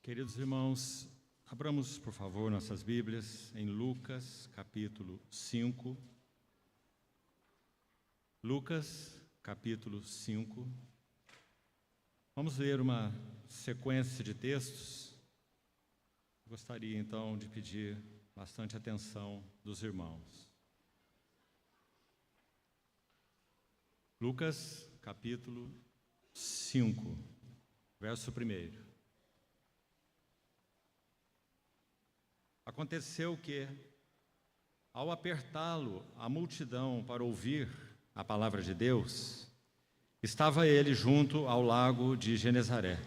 Queridos irmãos, abramos, por favor, nossas Bíblias em Lucas, capítulo 5. Lucas, capítulo 5. Vamos ler uma sequência de textos. Gostaria, então, de pedir bastante atenção dos irmãos. Lucas, capítulo 5, verso 1. Aconteceu que, ao apertá-lo a multidão para ouvir a palavra de Deus, estava ele junto ao lago de Genezaré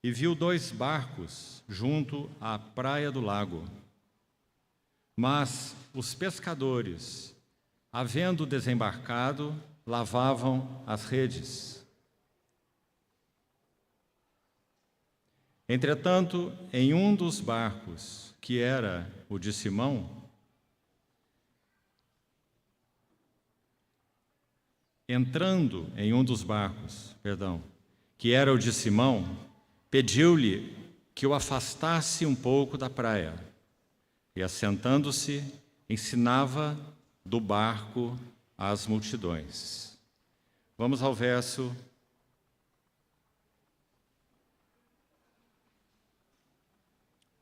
e viu 2 barcos junto à praia do lago. Mas os pescadores, havendo desembarcado, lavavam as redes. Entretanto, em um dos barcos, que era o de Simão, que era o de Simão, pediu-lhe que o afastasse um pouco da praia, e assentando-se, ensinava do barco às multidões. Vamos ao verso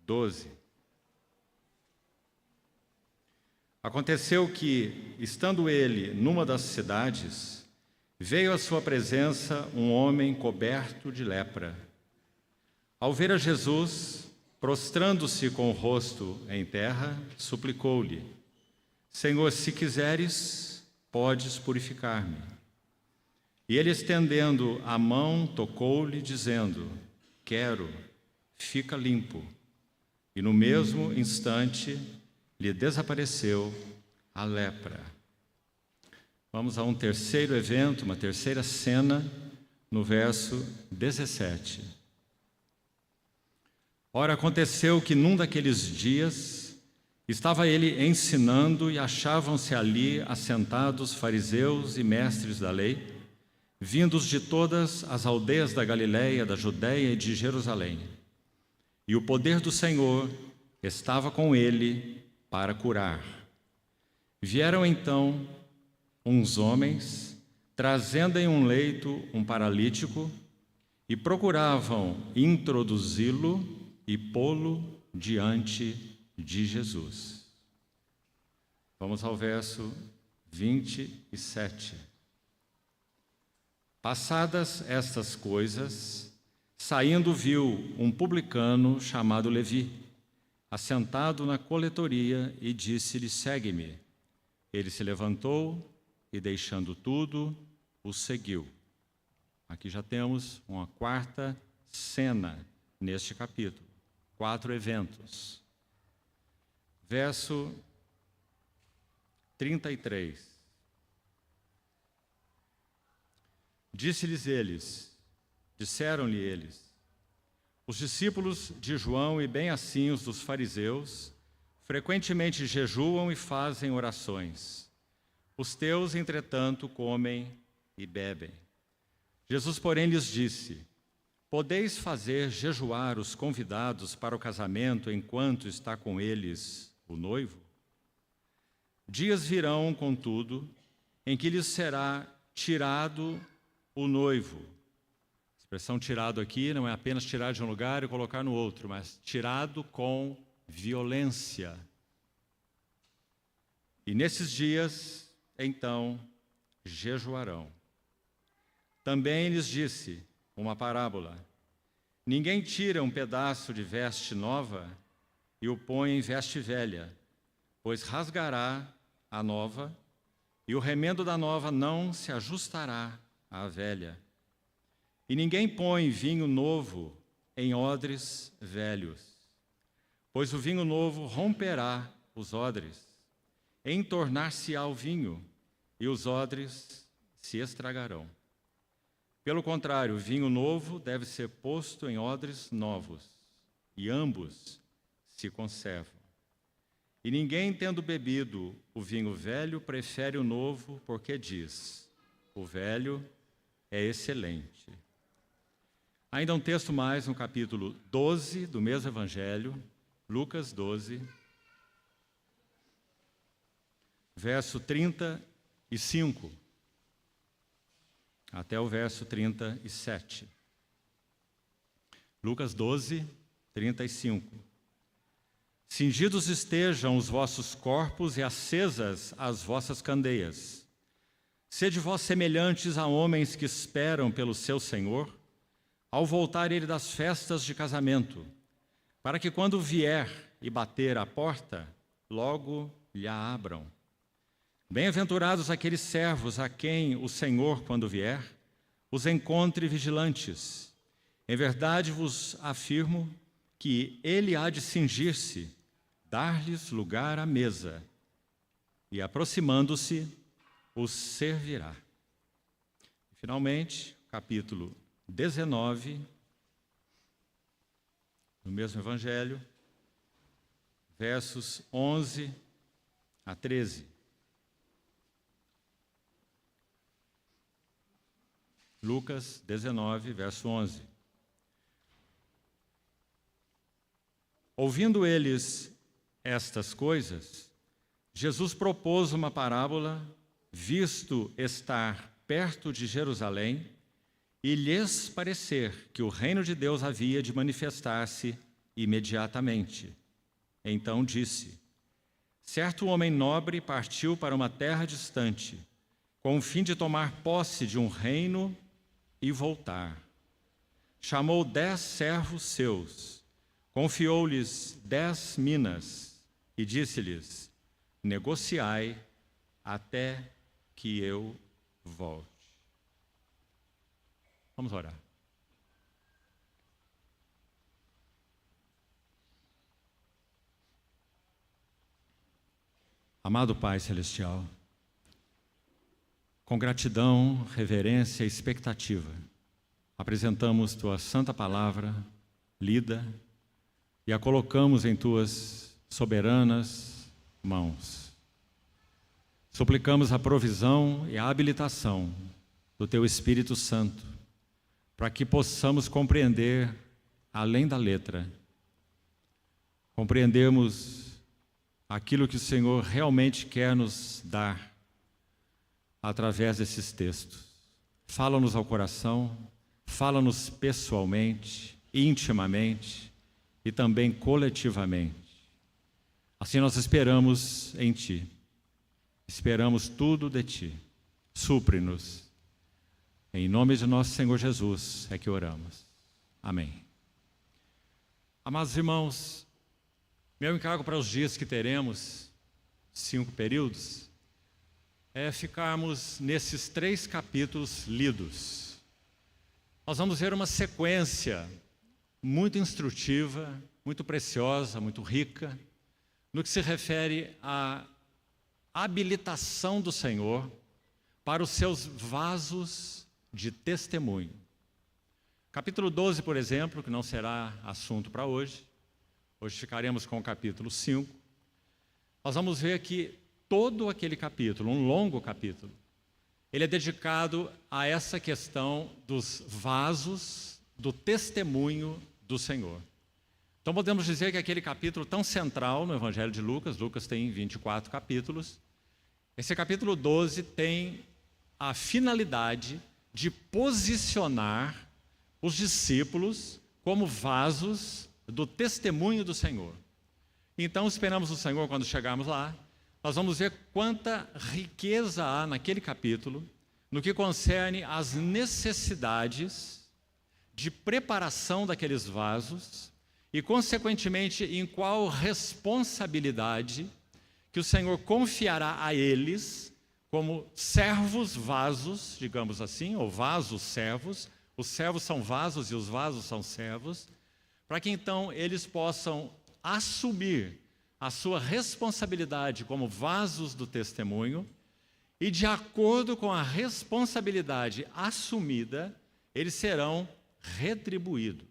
12. Aconteceu que, estando ele numa das cidades, veio à sua presença um homem coberto de lepra. Ao ver a Jesus, prostrando-se com o rosto em terra, suplicou-lhe: Senhor, se quiseres, podes purificar-me. E ele, estendendo a mão, tocou-lhe, dizendo: Quero, fica limpo. E no mesmo instante lhe desapareceu a lepra. Vamos a um terceiro evento, uma terceira cena, no verso 17. Ora, aconteceu que num daqueles dias estava ele ensinando e achavam-se ali assentados fariseus e mestres da lei, vindos de todas as aldeias da Galiléia, da Judéia e de Jerusalém. E o poder do Senhor estava com ele para curar. Vieram então uns homens, trazendo em um leito um paralítico, e procuravam introduzi-lo e pô-lo diante de Jesus. Vamos ao verso 27. Passadas estas coisas, saindo viu um publicano chamado Levi, assentado na coletoria, e disse-lhe: Segue-me. Ele se levantou e, deixando tudo, o seguiu. Aqui já temos uma quarta cena neste capítulo. 4 eventos. Verso 33. Disseram-lhe eles: os discípulos de João e bem assim os dos fariseus frequentemente jejuam e fazem orações. Os teus, entretanto, comem e bebem. Jesus, porém, lhes disse: podeis fazer jejuar os convidados para o casamento enquanto está com eles o noivo? Dias virão, contudo, em que lhes será tirado o noivo. A expressão tirado aqui não é apenas tirar de um lugar e colocar no outro, mas tirado com violência. E nesses dias, então, jejuarão. Também lhes disse uma parábola: ninguém tira um pedaço de veste nova e o põe em veste velha, pois rasgará a nova, e o remendo da nova não se ajustará à velha. E ninguém põe vinho novo em odres velhos, pois o vinho novo romperá os odres, entornar-se-á o vinho, e os odres se estragarão. Pelo contrário, o vinho novo deve ser posto em odres novos, e ambos se conservam. E ninguém, tendo bebido o vinho velho, prefere o novo, porque diz: o velho é excelente. Ainda um texto mais no capítulo 12 do mesmo Evangelho, Lucas 12, verso 35, até o verso 37. Lucas 12, 35. Cingidos estejam os vossos corpos e acesas as vossas candeias. Sede vós semelhantes a homens que esperam pelo seu Senhor, ao voltar ele das festas de casamento, para que quando vier e bater à porta, logo lhe a abram. Bem-aventurados aqueles servos a quem o Senhor, quando vier, os encontre vigilantes. Em verdade vos afirmo que ele há de cingir-se, dar-lhes lugar à mesa, e aproximando-se, os servirá. Finalmente, capítulo 19, no mesmo Evangelho, versos 11 a 13. Lucas 19, verso 11. Ouvindo eles estas coisas, Jesus propôs uma parábola, visto estar perto de Jerusalém, e lhes parecer que o reino de Deus havia de manifestar-se imediatamente. Então disse: certo homem nobre partiu para uma terra distante, com o fim de tomar posse de um reino e voltar. Chamou 10 servos seus, confiou-lhes 10 minas e disse-lhes: negociai até que eu volte. Vamos orar. Amado Pai Celestial, com gratidão, reverência e expectativa, apresentamos Tua santa palavra, lida, e a colocamos em Tuas soberanas mãos. Suplicamos a provisão e a habilitação do Teu Espírito Santo, para que possamos compreender além da letra, compreendermos aquilo que o Senhor realmente quer nos dar através desses textos. Fala-nos ao coração, fala-nos pessoalmente, intimamente e também coletivamente. Assim nós esperamos em Ti, esperamos tudo de Ti. Supre-nos. Em nome de nosso Senhor Jesus é que oramos. Amém. Amados irmãos, meu encargo para os dias que teremos, 5 períodos, é ficarmos nesses 3 capítulos lidos. Nós vamos ver uma sequência muito instrutiva, muito preciosa, muito rica, no que se refere à habilitação do Senhor para os seus vasos de testemunho. Capítulo 12, por exemplo, que não será assunto para hoje. Hoje ficaremos com o capítulo 5. Nós vamos ver que todo aquele capítulo, um longo capítulo, ele é dedicado a essa questão dos vasos do testemunho do Senhor. Então podemos dizer que aquele capítulo tão central no Evangelho de Lucas, Lucas tem 24 capítulos, esse capítulo 12 tem a finalidade de posicionar os discípulos como vasos do testemunho do Senhor. Então, esperamos o Senhor quando chegarmos lá, nós vamos ver quanta riqueza há naquele capítulo, no que concerne às necessidades de preparação daqueles vasos e, consequentemente, em qual responsabilidade que o Senhor confiará a eles como servos vasos, digamos assim, ou vasos servos. Os servos são vasos e os vasos são servos, para que então eles possam assumir a sua responsabilidade como vasos do testemunho e, de acordo com a responsabilidade assumida, eles serão retribuídos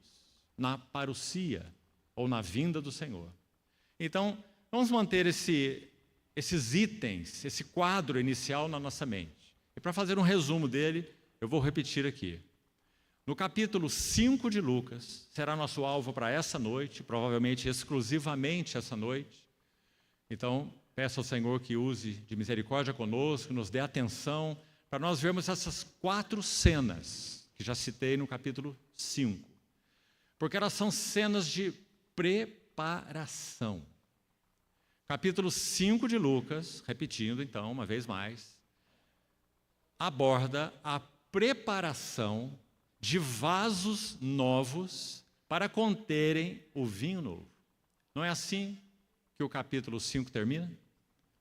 na parousia ou na vinda do Senhor. Então, vamos manter esses itens, esse quadro inicial na nossa mente. E para fazer um resumo dele, eu vou repetir aqui. No capítulo 5 de Lucas, será nosso alvo para essa noite, provavelmente exclusivamente essa noite. Então, peço ao Senhor que use de misericórdia conosco, nos dê atenção, para nós vermos essas 4 cenas que já citei no capítulo 5. Porque elas são cenas de preparação. Capítulo 5 de Lucas, repetindo então, uma vez mais, aborda a preparação de vasos novos para conterem o vinho novo. Não é assim que o capítulo 5 termina?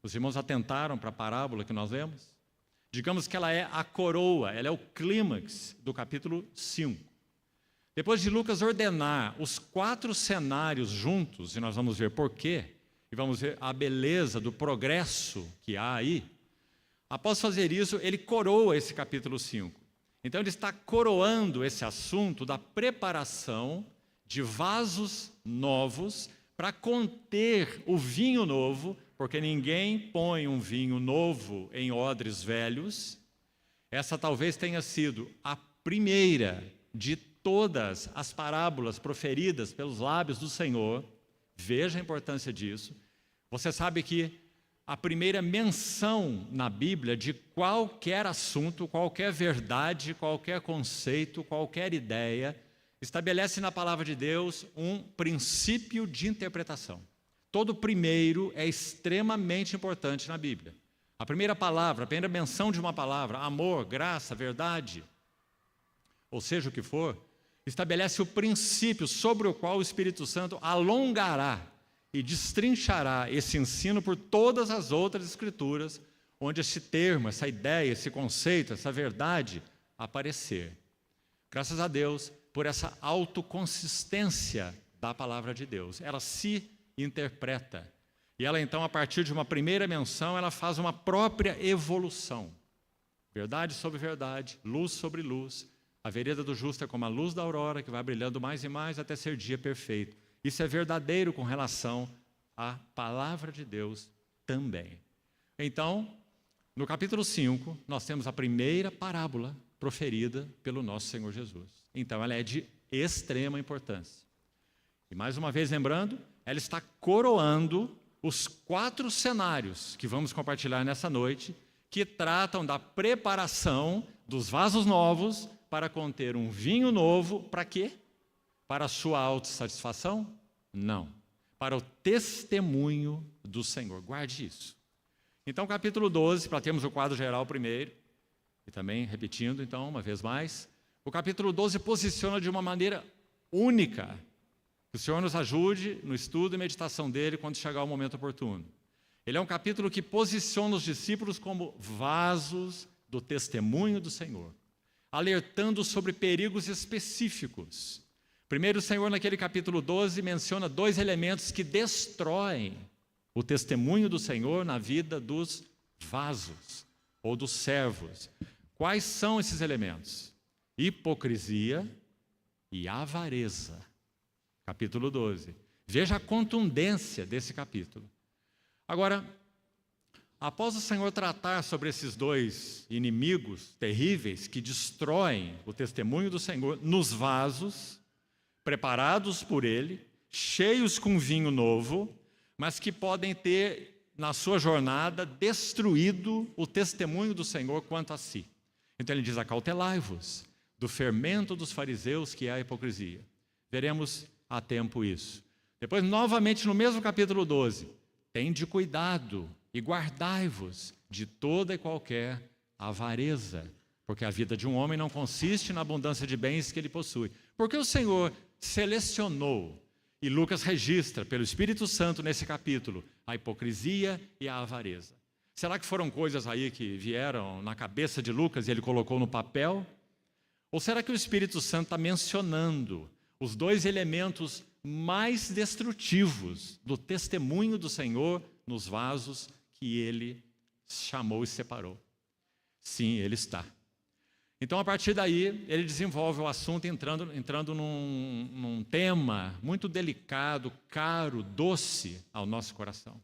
Os irmãos atentaram para a parábola que nós lemos? Digamos que ela é a coroa, ela é o clímax do capítulo 5. Depois de Lucas ordenar os 4 cenários juntos, e nós vamos ver por quê, e vamos ver a beleza do progresso que há aí, após fazer isso, ele coroa esse capítulo 5. Então ele está coroando esse assunto da preparação de vasos novos para conter o vinho novo, porque ninguém põe um vinho novo em odres velhos. Essa talvez tenha sido a primeira de todas as parábolas proferidas pelos lábios do Senhor. Veja a importância disso. Você sabe que a primeira menção na Bíblia de qualquer assunto, qualquer verdade, qualquer conceito, qualquer ideia, estabelece na palavra de Deus um princípio de interpretação. Todo primeiro é extremamente importante na Bíblia. A primeira palavra, a primeira menção de uma palavra, amor, graça, verdade, ou seja o que for, estabelece o princípio sobre o qual o Espírito Santo alongará e destrinchará esse ensino por todas as outras escrituras, onde esse termo, essa ideia, esse conceito, essa verdade aparecer. Graças a Deus por essa autoconsistência da palavra de Deus. Ela se interpreta. E ela então, a partir de uma primeira menção, ela faz uma própria evolução. Verdade sobre verdade, luz sobre luz. A vereda do justo é como a luz da aurora, que vai brilhando mais e mais até ser dia perfeito. Isso é verdadeiro com relação à palavra de Deus também. Então, no capítulo 5, nós temos a primeira parábola proferida pelo nosso Senhor Jesus. Então, ela é de extrema importância. E mais uma vez lembrando, ela está coroando os 4 cenários que vamos compartilhar nessa noite, que tratam da preparação dos vasos novos para conter um vinho novo, para quê? Para a sua autossatisfação? Não. Para o testemunho do Senhor. Guarde isso. Então, capítulo 12, para termos o quadro geral primeiro, e também repetindo, então, uma vez mais, o capítulo 12 posiciona de uma maneira única. Que o Senhor nos ajude no estudo e meditação dele quando chegar o momento oportuno. Ele é um capítulo que posiciona os discípulos como vasos do testemunho do Senhor, alertando sobre perigos específicos. Primeiro, o Senhor, naquele capítulo 12, menciona 2 elementos que destroem o testemunho do Senhor na vida dos vasos ou dos servos. Quais são esses elementos? Hipocrisia e avareza. Capítulo 12. Veja a contundência desse capítulo. Agora, após o Senhor tratar sobre esses 2 inimigos terríveis que destroem o testemunho do Senhor nos vasos, preparados por Ele, cheios com vinho novo, mas que podem ter, na sua jornada, destruído o testemunho do Senhor quanto a si. Então ele diz, acautelai-vos do fermento dos fariseus, que é a hipocrisia. Veremos a tempo isso. Depois, novamente, no mesmo capítulo 12, tende cuidado e guardai-vos de toda e qualquer avareza, porque a vida de um homem não consiste na abundância de bens que ele possui. Porque o Senhor selecionou, e Lucas registra pelo Espírito Santo nesse capítulo, a hipocrisia e a avareza. Será que foram coisas aí que vieram na cabeça de Lucas e ele colocou no papel? Ou será que o Espírito Santo está mencionando os 2 elementos mais destrutivos do testemunho do Senhor nos vasos que ele chamou e separou? Sim, ele está. Então, a partir daí, ele desenvolve o assunto entrando num tema muito delicado, caro, doce ao nosso coração,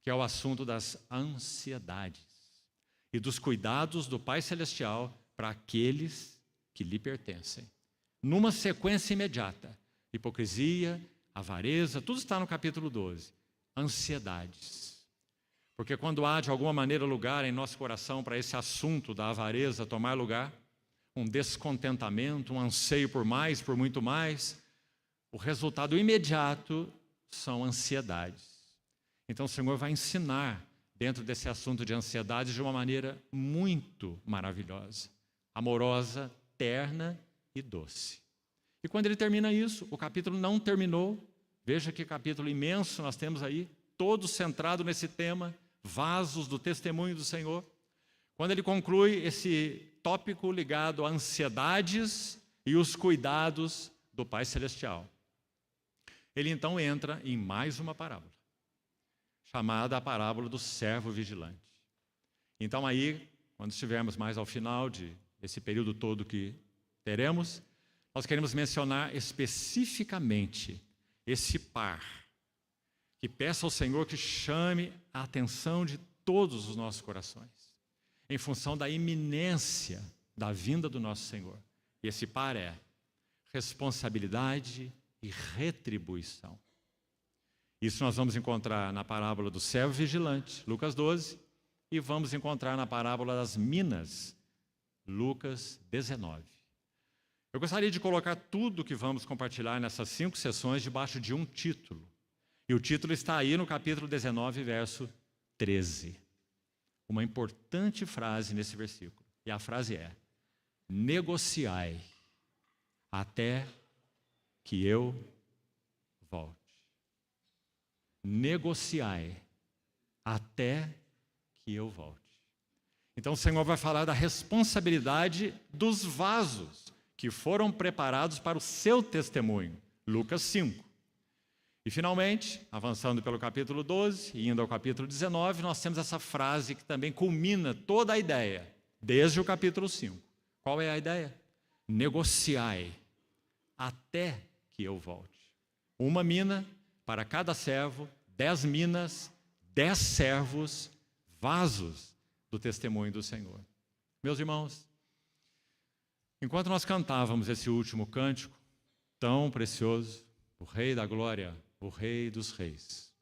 que é o assunto das ansiedades e dos cuidados do Pai Celestial para aqueles que lhe pertencem. numa sequência imediata. Hipocrisia, avareza, tudo está no capítulo 12. Ansiedades. Porque quando há de alguma maneira lugar em nosso coração para esse assunto da avareza tomar lugar, um descontentamento, um anseio por mais, por muito mais, o resultado imediato são ansiedades. Então o Senhor vai ensinar dentro desse assunto de ansiedade de uma maneira muito maravilhosa, amorosa, terna e doce. E quando ele termina isso, o capítulo não terminou. Veja que capítulo imenso nós temos aí, todo centrado nesse tema, vasos do testemunho do Senhor. Quando ele conclui esse tópico ligado a ansiedades e os cuidados do Pai Celestial, ele então entra em mais uma parábola, chamada a parábola do servo vigilante. Então aí, quando estivermos mais ao final desse período todo que teremos, nós queremos mencionar especificamente esse par, que peça ao Senhor que chame a atenção de todos os nossos corações, em função da iminência da vinda do nosso Senhor. E esse par é responsabilidade e retribuição. Isso nós vamos encontrar na parábola do servo vigilante, Lucas 12, e vamos encontrar na parábola das minas, Lucas 19. Eu gostaria de colocar tudo que vamos compartilhar nessas 5 sessões debaixo de um título. E o título está aí no capítulo 19, verso 13. Uma importante frase nesse versículo. E a frase é: negociai até que eu volte. Negociai até que eu volte. Então o Senhor vai falar da responsabilidade dos vasos que foram preparados para o seu testemunho. Lucas 5. E finalmente, avançando pelo capítulo 12 e indo ao capítulo 19, nós temos essa frase que também culmina toda a ideia, desde o capítulo 5. Qual é a ideia? Negociai até que eu volte. 1 mina para cada servo, 10 minas, 10 servos, vasos do testemunho do Senhor. Meus irmãos, enquanto nós cantávamos esse último cântico, tão precioso, o Rei da Glória, o Rei dos Reis,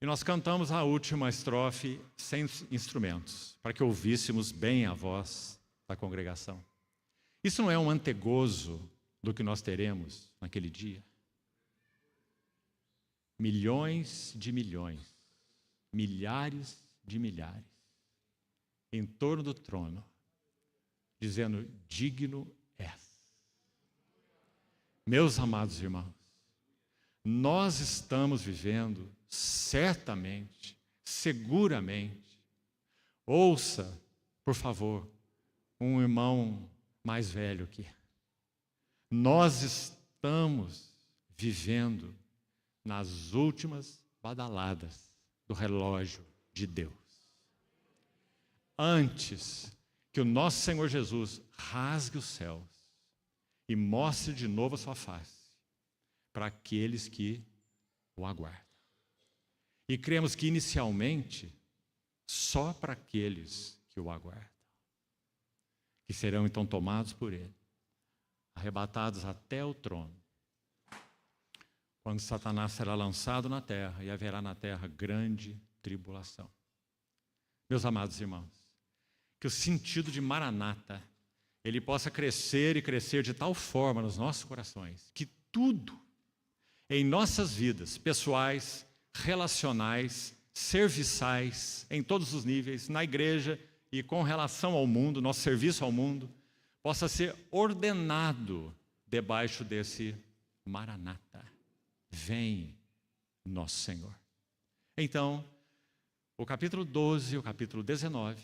e nós cantamos a última estrofe sem instrumentos, para que ouvíssemos bem a voz da congregação. Isso não é um antegozo do que nós teremos naquele dia? Milhões de milhões, milhares de milhares, em torno do trono, dizendo: digno és. Meus amados irmãos, nós estamos vivendo certamente, seguramente, ouça, por favor, um irmão mais velho aqui. Nós estamos vivendo nas últimas badaladas do relógio de Deus. Antes que o nosso Senhor Jesus rasgue os céus e mostre de novo a sua face para aqueles que o aguardam. E cremos que inicialmente só para aqueles que o aguardam, que serão então tomados por ele, arrebatados até o trono, quando Satanás será lançado na terra e haverá na terra grande tribulação. Meus amados irmãos, que o sentido de Maranata ele possa crescer e crescer de tal forma nos nossos corações, que tudo em nossas vidas pessoais, relacionais, serviçais, em todos os níveis, na igreja e com relação ao mundo, nosso serviço ao mundo, possa ser ordenado debaixo desse Maranata. Vem, nosso Senhor. Então, o capítulo 12 e o capítulo 19,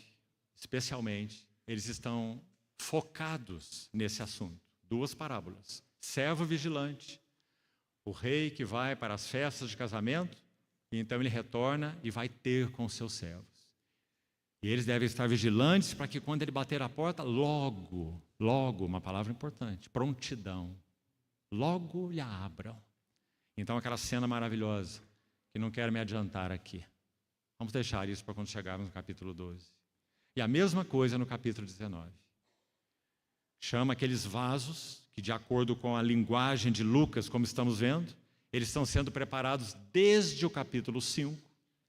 especialmente, eles estão focados nesse assunto. 2 parábolas. Servo vigilante, o rei que vai para as festas de casamento, e então ele retorna e vai ter com os seus servos. E eles devem estar vigilantes para que quando ele bater a porta, logo, uma palavra importante, prontidão, logo lhe abram. Então aquela cena maravilhosa, que não quero me adiantar aqui. Vamos deixar isso para quando chegarmos no capítulo 12. E a mesma coisa no capítulo 19. chama aqueles vasos que, de acordo com a linguagem de Lucas, como estamos vendo, eles estão sendo preparados desde o capítulo 5,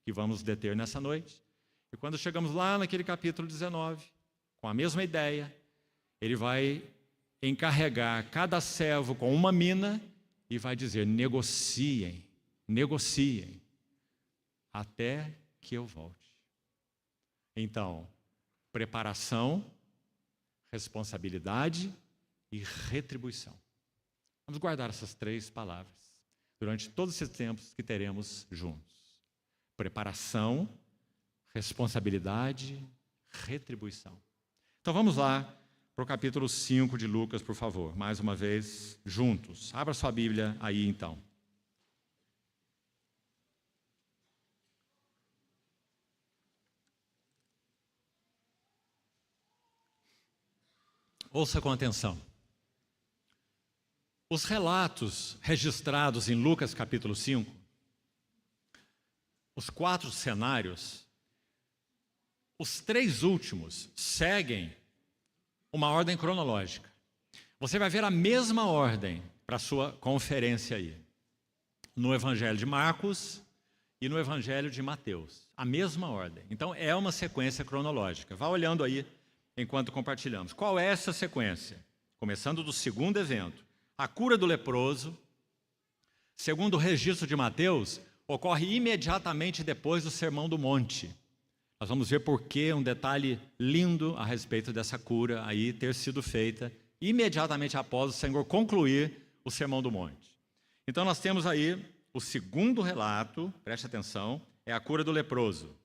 que vamos deter nessa noite. E quando chegamos lá naquele capítulo 19, com a mesma ideia, ele vai encarregar cada servo com uma mina e vai dizer: negociem, negociem, até que eu volte. Então, preparação, responsabilidade e retribuição. Vamos guardar essas 3 palavras durante todos esses tempos que teremos juntos. Preparação, responsabilidade, retribuição. Então vamos lá para o capítulo 5 de Lucas, por favor. Mais uma vez, juntos. Abra sua Bíblia aí, então. Ouça com atenção. Os relatos registrados em Lucas capítulo 5, os 4 cenários, os 3 últimos seguem uma ordem cronológica. Você vai ver a mesma ordem para a sua conferência aí, no Evangelho de Marcos e no Evangelho de Mateus. A mesma ordem. Então é uma sequência cronológica. Vá olhando aí enquanto compartilhamos. Qual é essa sequência? Começando do segundo evento. A cura do leproso, segundo o registro de Mateus, ocorre imediatamente depois do Sermão do Monte. Nós vamos ver por que um detalhe lindo a respeito dessa cura aí ter sido feita imediatamente após o Senhor concluir o Sermão do Monte. Então nós temos aí o segundo relato, preste atenção, é a cura do leproso.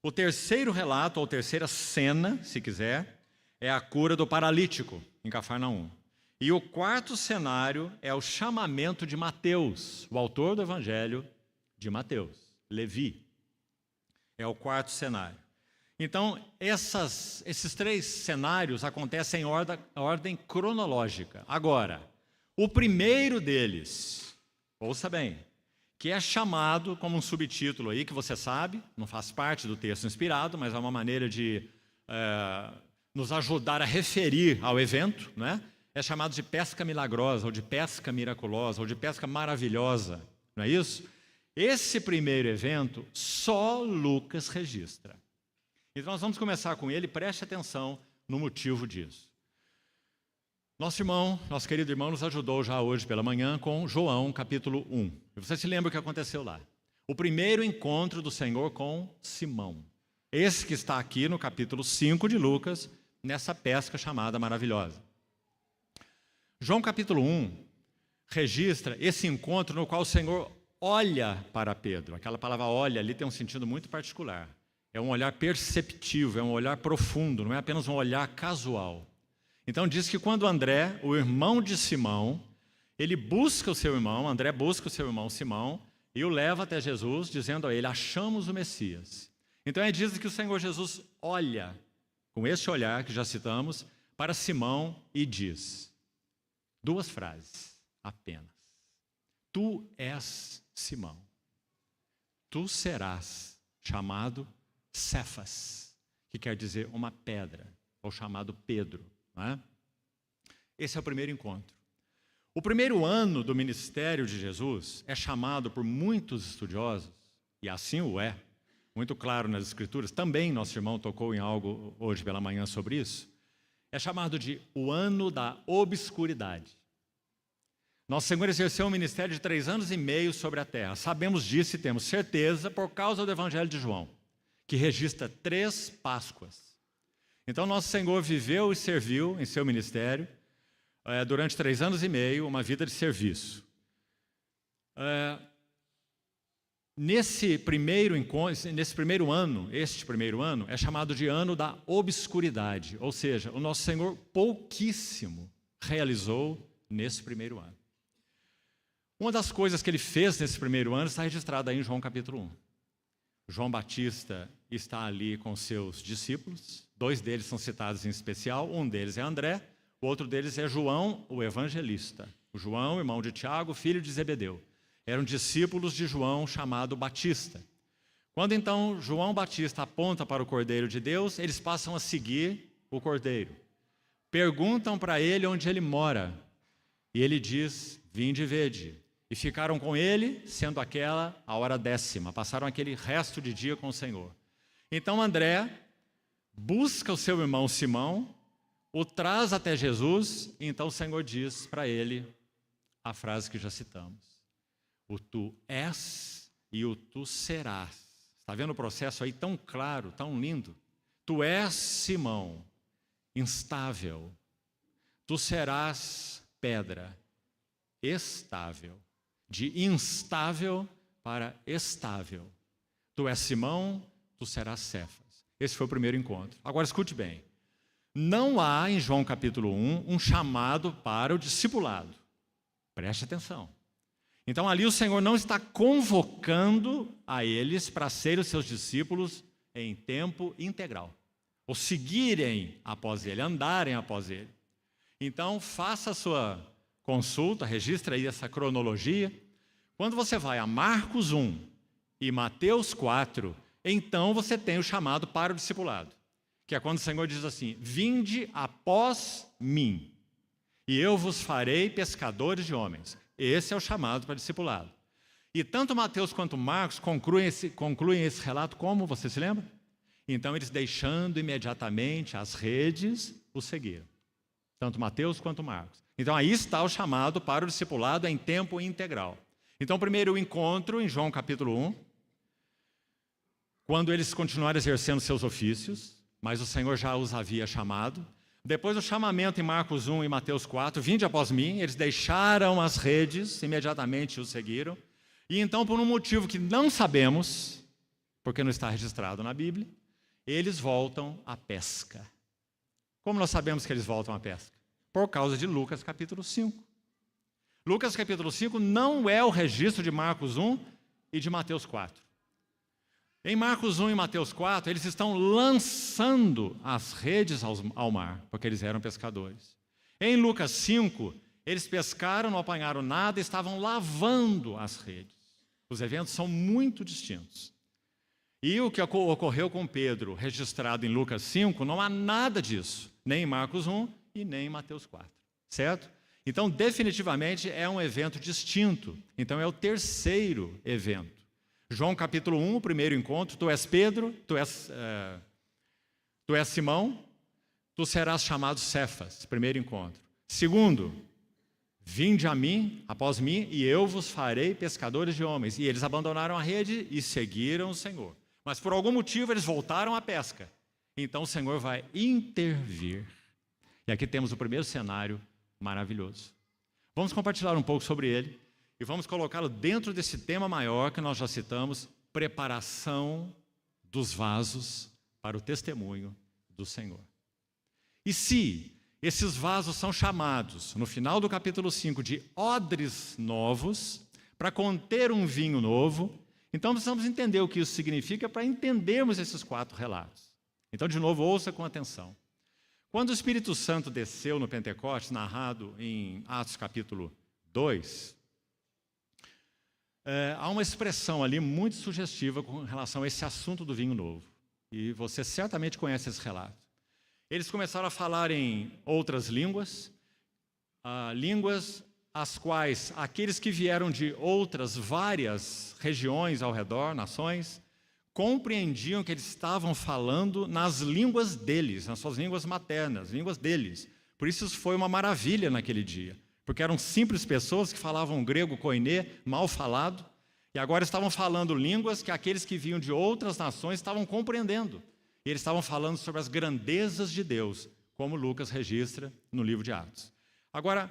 O terceiro relato, ou terceira cena, se quiser, é a cura do paralítico, em Cafarnaum. E o quarto cenário é o chamamento de Mateus, o autor do Evangelho de Mateus, Levi. É o quarto cenário. Então, esses 3 cenários acontecem em ordem cronológica. Agora, o primeiro deles, ouça bem, que é chamado como um subtítulo aí, que você sabe, não faz parte do texto inspirado, mas é uma maneira de nos ajudar a referir ao evento, né? É chamado de pesca milagrosa, ou de pesca miraculosa, ou de pesca maravilhosa, não é isso? Esse primeiro evento, só Lucas registra. Então nós vamos começar com ele, preste atenção no motivo disso. Nosso querido irmão, nos ajudou já hoje pela manhã com João, capítulo 1. E você se lembra o que aconteceu lá? O primeiro encontro do Senhor com Simão. Esse que está aqui no capítulo 5 de Lucas, nessa pesca chamada maravilhosa. João capítulo 1 registra esse encontro no qual o Senhor olha para Pedro. Aquela palavra olha ali tem um sentido muito particular. É um olhar perceptivo, é um olhar profundo, não é apenas um olhar casual. Então diz que quando André, o irmão de Simão, ele busca o seu irmão, André busca o seu irmão Simão e o leva até Jesus, dizendo a ele: achamos o Messias. Então diz que o Senhor Jesus olha, com esse olhar que já citamos, para Simão e diz 2 frases apenas. Tu és Simão, tu serás chamado Cefas, que quer dizer uma pedra, ou chamado Pedro. Não é? Esse é o primeiro encontro. O primeiro ano do ministério de Jesus é chamado por muitos estudiosos, e assim o é, muito claro nas Escrituras, também nosso irmão tocou em algo hoje pela manhã sobre isso, é chamado de o ano da obscuridade. Nosso Senhor exerceu um ministério de 3 anos e meio sobre a terra. Sabemos disso e temos certeza por causa do Evangelho de João, que registra 3 Páscoas. Então, nosso Senhor viveu e serviu em seu ministério durante 3 anos e meio, uma vida de serviço. Este primeiro ano, é chamado de ano da obscuridade, ou seja, o nosso Senhor pouquíssimo realizou nesse primeiro ano. Uma das coisas que ele fez nesse primeiro ano está registrada aí em João capítulo 1. João Batista está ali com seus discípulos, 2 deles são citados em especial, um deles é André, o outro deles é João, o evangelista. O João, irmão de Tiago, filho de Zebedeu. Eram discípulos de João chamado Batista. Quando então João Batista aponta para o Cordeiro de Deus, eles passam a seguir o Cordeiro. perguntam para ele onde ele mora. E ele diz: vinde e vede. E ficaram com ele, sendo aquela a hora 10ª. Passaram aquele resto de dia com o Senhor. Então André busca o seu irmão Simão, o traz até Jesus, e então o Senhor diz para ele a frase que já citamos: o tu és e o tu serás. Está vendo o processo aí tão claro, tão lindo? Tu és Simão, instável. Tu serás pedra, estável. De instável para estável. Tu és Simão, tu serás Cefas. Esse foi o primeiro encontro. Agora escute bem. Não há em João capítulo 1 um chamado para o discipulado. Preste atenção. Então ali o Senhor não está convocando a eles para serem os seus discípulos em tempo integral. Ou seguirem após ele, andarem após ele. Então faça a sua consulta, registra aí essa cronologia. Quando você vai a Marcos 1 e Mateus 4, então você tem o chamado para o discipulado, que é quando o Senhor diz assim: vinde após mim, e eu vos farei pescadores de homens. Esse é o chamado para o discipulado. E tanto Mateus quanto Marcos concluem esse relato como, você se lembra? Então eles, deixando imediatamente as redes, o seguiram. Tanto Mateus quanto Marcos. Então aí está o chamado para o discipulado em tempo integral. Então primeiro o encontro em João capítulo 1, quando eles continuaram exercendo seus ofícios, mas o Senhor já os havia chamado. Depois o chamamento em Marcos 1 e Mateus 4, vinde após mim, eles deixaram as redes, imediatamente o seguiram. E então, por um motivo que não sabemos, porque não está registrado na Bíblia, eles voltam à pesca. Como nós sabemos que eles voltam à pesca? Por causa de Lucas capítulo 5. Lucas capítulo 5 não é o registro de Marcos 1 e de Mateus 4. Em Marcos 1 e Mateus 4, eles estão lançando as redes ao mar, porque eles eram pescadores. Em Lucas 5, eles pescaram, não apanharam nada, estavam lavando as redes. Os eventos são muito distintos. E o que ocorreu com Pedro, registrado em Lucas 5, não há nada disso, nem em Marcos 1 e nem em Mateus 4, certo? Então, definitivamente, é um evento distinto. Então, é o terceiro evento. João capítulo 1, o primeiro encontro: tu és Pedro, tu és Simão, tu serás chamado Cefas, primeiro encontro. Segundo, vinde a mim, após mim, e eu vos farei pescadores de homens. E eles abandonaram a rede e seguiram o Senhor. Mas por algum motivo eles voltaram à pesca. Então o Senhor vai intervir. E aqui temos o primeiro cenário maravilhoso. Vamos compartilhar um pouco sobre ele e vamos colocá-lo dentro desse tema maior que nós já citamos: preparação dos vasos para o testemunho do Senhor. E se esses vasos são chamados, no final do capítulo 5, de odres novos, para conter um vinho novo, então precisamos entender o que isso significa para entendermos esses 4 relatos. Então, de novo, ouça com atenção. Quando o Espírito Santo desceu no Pentecostes, narrado em Atos capítulo 2, há uma expressão ali muito sugestiva com relação a esse assunto do vinho novo. E você certamente conhece esse relato. Eles começaram a falar em outras línguas, línguas as quais aqueles que vieram de outras várias regiões ao redor, nações, compreendiam que eles estavam falando nas línguas deles, nas suas línguas maternas, línguas deles. Por isso foi uma maravilha naquele dia, porque eram simples pessoas que falavam grego koiné, mal falado, e agora estavam falando línguas que aqueles que vinham de outras nações estavam compreendendo. E eles estavam falando sobre as grandezas de Deus, como Lucas registra no livro de Atos. Agora,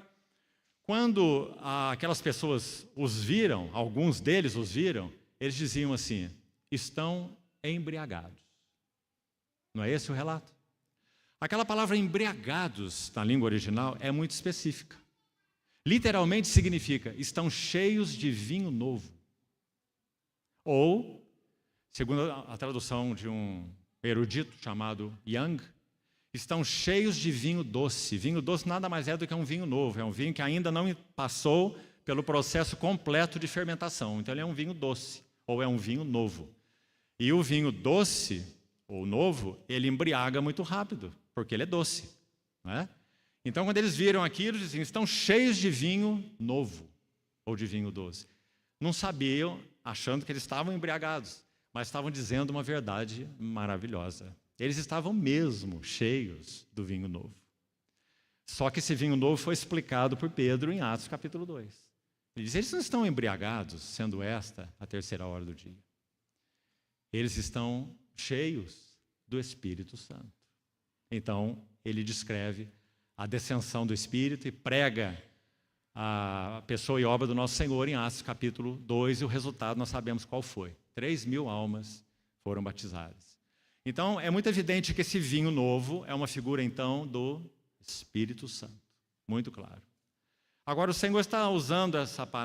quando aquelas pessoas os viram, alguns deles os viram, eles diziam assim: estão embriagados. Não é esse o relato? Aquela palavra embriagados, na língua original, é muito específica. Literalmente significa: estão cheios de vinho novo. Ou, segundo a tradução de um erudito chamado Young, estão cheios de vinho doce. Vinho doce nada mais é do que um vinho novo. É um vinho que ainda não passou pelo processo completo de fermentação. Então ele é um vinho doce, ou é um vinho novo. E o vinho doce, ou novo, ele embriaga muito rápido, porque ele é doce, não é? Então, quando eles viram aquilo, diziam, estão cheios de vinho novo, ou de vinho doce. Não sabiam, achando que eles estavam embriagados, mas estavam dizendo uma verdade maravilhosa. Eles estavam mesmo cheios do vinho novo. Só que esse vinho novo foi explicado por Pedro em Atos capítulo 2. Ele diz, eles não estão embriagados, sendo esta a terceira hora do dia. Eles estão cheios do Espírito Santo. Então, ele descreve a descensão do Espírito e prega a pessoa e obra do nosso Senhor em Atos capítulo 2, e o resultado nós sabemos qual foi. 3.000 almas foram batizadas. Então, é muito evidente que esse vinho novo é uma figura, então, do Espírito Santo. Muito claro. Agora, o Senhor está usando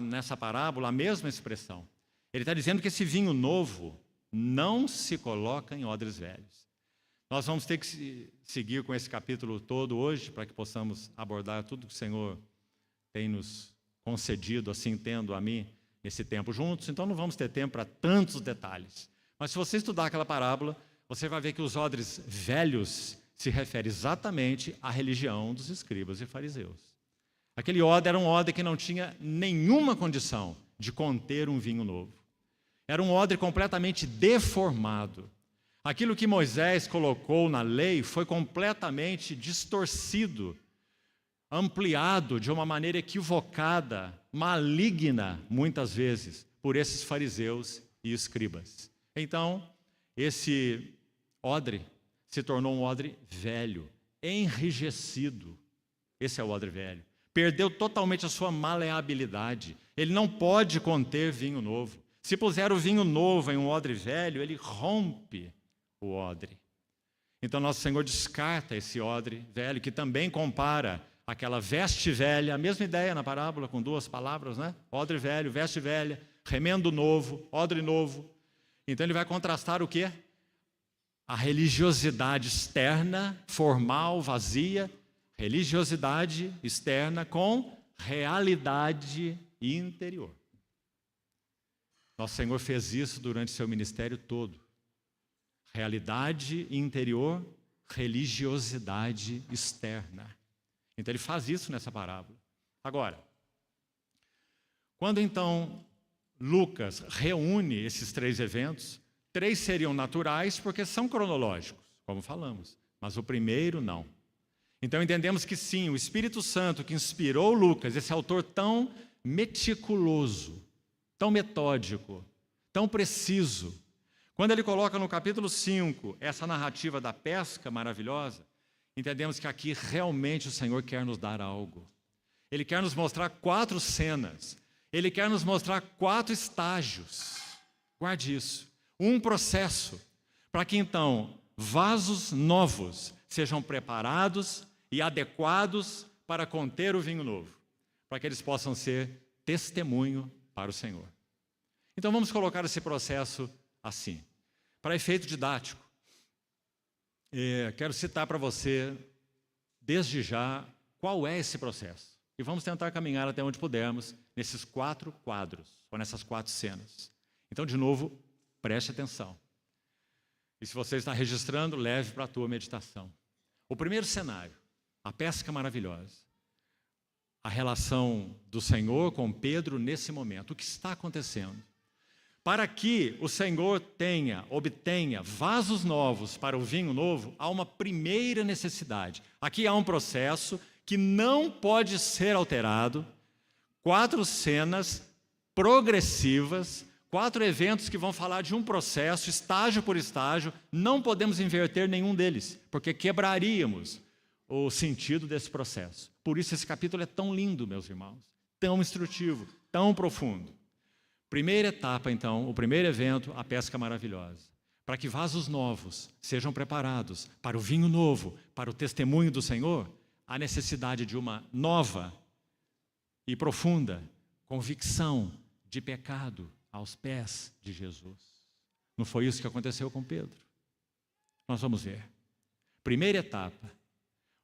nessa parábola a mesma expressão. Ele está dizendo que esse vinho novo não se coloca em odres velhos. Nós vamos ter que seguir com esse capítulo todo hoje, para que possamos abordar tudo que o Senhor tem nos concedido, assim tendo a mim, esse tempo juntos. Então não vamos ter tempo para tantos detalhes. Mas se você estudar aquela parábola, você vai ver que os odres velhos se refere exatamente à religião dos escribas e fariseus. Aquele odre era um odre que não tinha nenhuma condição de conter um vinho novo. Era um odre completamente deformado. Aquilo que Moisés colocou na lei foi completamente distorcido, ampliado de uma maneira equivocada, maligna, muitas vezes, por esses fariseus e escribas. Então, esse odre se tornou um odre velho, enrijecido. Esse é o odre velho. Perdeu totalmente a sua maleabilidade. Ele não pode conter vinho novo. Se puser o vinho novo em um odre velho, ele rompe o odre. Então, nosso Senhor descarta esse odre velho, que também compara aquela veste velha, a mesma ideia na parábola, com duas palavras, né? Odre velho, veste velha, remendo novo, odre novo. Então, ele vai contrastar o quê? A religiosidade externa, formal, vazia, religiosidade externa com realidade interior. Nosso Senhor fez isso durante seu ministério todo. Realidade interior, religiosidade externa. Então ele faz isso nessa parábola. Agora, quando então Lucas reúne esses três eventos, três seriam naturais porque são cronológicos, como falamos, mas o primeiro não. Então entendemos que sim, o Espírito Santo que inspirou Lucas, esse autor tão meticuloso, tão metódico, tão preciso, quando ele coloca no capítulo 5 essa narrativa da pesca maravilhosa, entendemos que aqui realmente o Senhor quer nos dar algo. Ele quer nos mostrar 4 cenas. Ele quer nos mostrar 4 estágios. Guarde isso. Um processo para que então vasos novos sejam preparados e adequados para conter o vinho novo, para que eles possam ser testemunho para o Senhor. Então vamos colocar esse processo assim. Para efeito didático, quero citar para você, desde já, qual é esse processo. E vamos tentar caminhar até onde pudermos, nesses 4 quadros, ou nessas 4 cenas. Então, de novo, preste atenção. E se você está registrando, leve para a tua meditação. O primeiro cenário, a pesca maravilhosa. A relação do Senhor com Pedro nesse momento. O que está acontecendo? Para que o Senhor obtenha vasos novos para o vinho novo, há uma primeira necessidade. Aqui há um processo que não pode ser alterado. 4 cenas progressivas, 4 eventos que vão falar de um processo, estágio por estágio. Não podemos inverter nenhum deles, porque quebraríamos o sentido desse processo. Por isso esse capítulo é tão lindo, meus irmãos, tão instrutivo, tão profundo. Primeira etapa, então, o primeiro evento, a pesca maravilhosa. Para que vasos novos sejam preparados para o vinho novo, para o testemunho do Senhor, há necessidade de uma nova e profunda convicção de pecado aos pés de Jesus. Não foi isso que aconteceu com Pedro? Nós vamos ver. Primeira etapa,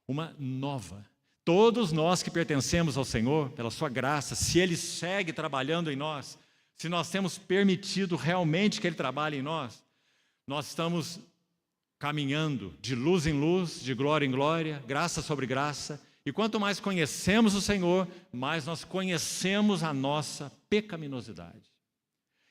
uma nova. Todos nós que pertencemos ao Senhor, pela sua graça, se Ele segue trabalhando em nós, se nós temos permitido realmente que Ele trabalhe em nós, nós estamos caminhando de luz em luz, de glória em glória, graça sobre graça, E quanto mais conhecemos o Senhor, mais nós conhecemos a nossa pecaminosidade.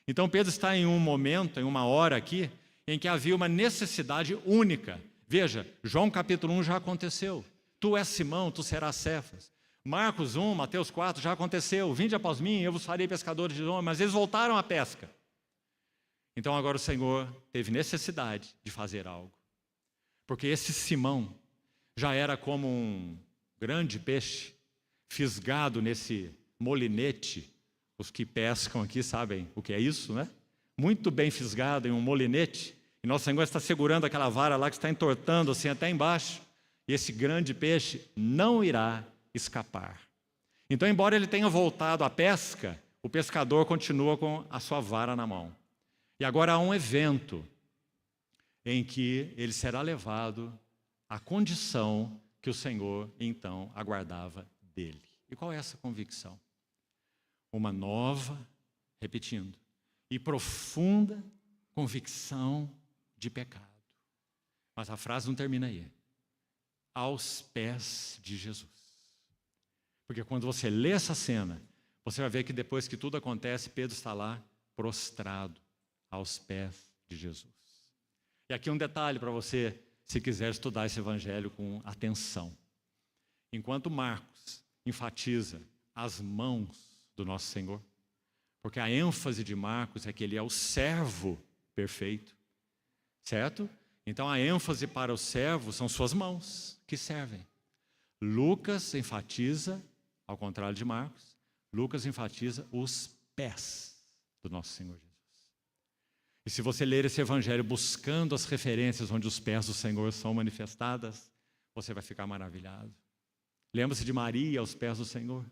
Então Pedro está em um momento, em uma hora aqui, em que havia uma necessidade única. Veja, João capítulo 1 já aconteceu. Tu és Simão, tu serás Cefas. Marcos 1, Mateus 4 já aconteceu. Vinde após mim, eu vos farei pescadores de homens. Mas eles voltaram à pesca. Então agora o Senhor teve necessidade de fazer algo. Porque esse Simão já era como um grande peixe fisgado nesse molinete. Os que pescam aqui sabem o que é isso, né? Muito bem fisgado em um molinete. E nosso Senhor está segurando aquela vara lá que está entortando assim até embaixo. E esse grande peixe não irá escapar. Então, embora ele tenha voltado à pesca, o pescador continua com a sua vara na mão. E agora há um evento em que ele será levado à condição que o Senhor, então, aguardava dele. E qual é essa convicção? Uma nova, repetindo, e profunda convicção de pecado. Mas a frase não termina aí. Aos pés de Jesus. Porque quando você lê essa cena, você vai ver que depois que tudo acontece, Pedro está lá prostrado aos pés de Jesus. E aqui um detalhe para você, se quiser estudar esse evangelho com atenção. Enquanto Marcos enfatiza as mãos do nosso Senhor, porque a ênfase de Marcos é que ele é o servo perfeito, certo? Então a ênfase para o servo são suas mãos que servem. Lucas enfatiza, ao contrário de Marcos, Lucas enfatiza os pés do nosso Senhor Jesus. E se você ler esse evangelho buscando as referências onde os pés do Senhor são manifestadas, você vai ficar maravilhado. Lembra-se de Maria aos pés do Senhor?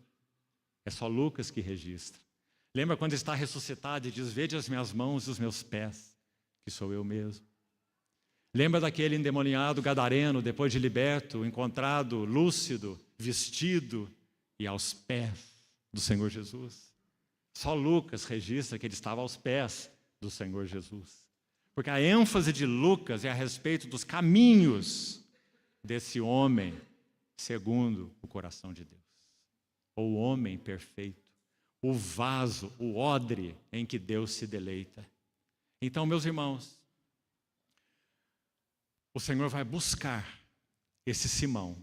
É só Lucas que registra. Lembra quando está ressuscitado e diz, vede as minhas mãos e os meus pés, que sou eu mesmo. Lembra daquele endemoniado gadareno, depois de liberto, encontrado, lúcido, vestido e aos pés do Senhor Jesus? Só Lucas registra que ele estava aos pés do Senhor Jesus. Porque a ênfase de Lucas é a respeito dos caminhos desse homem segundo o coração de Deus. O homem perfeito, o vaso, o odre em que Deus se deleita. Então, meus irmãos, o Senhor vai buscar esse Simão,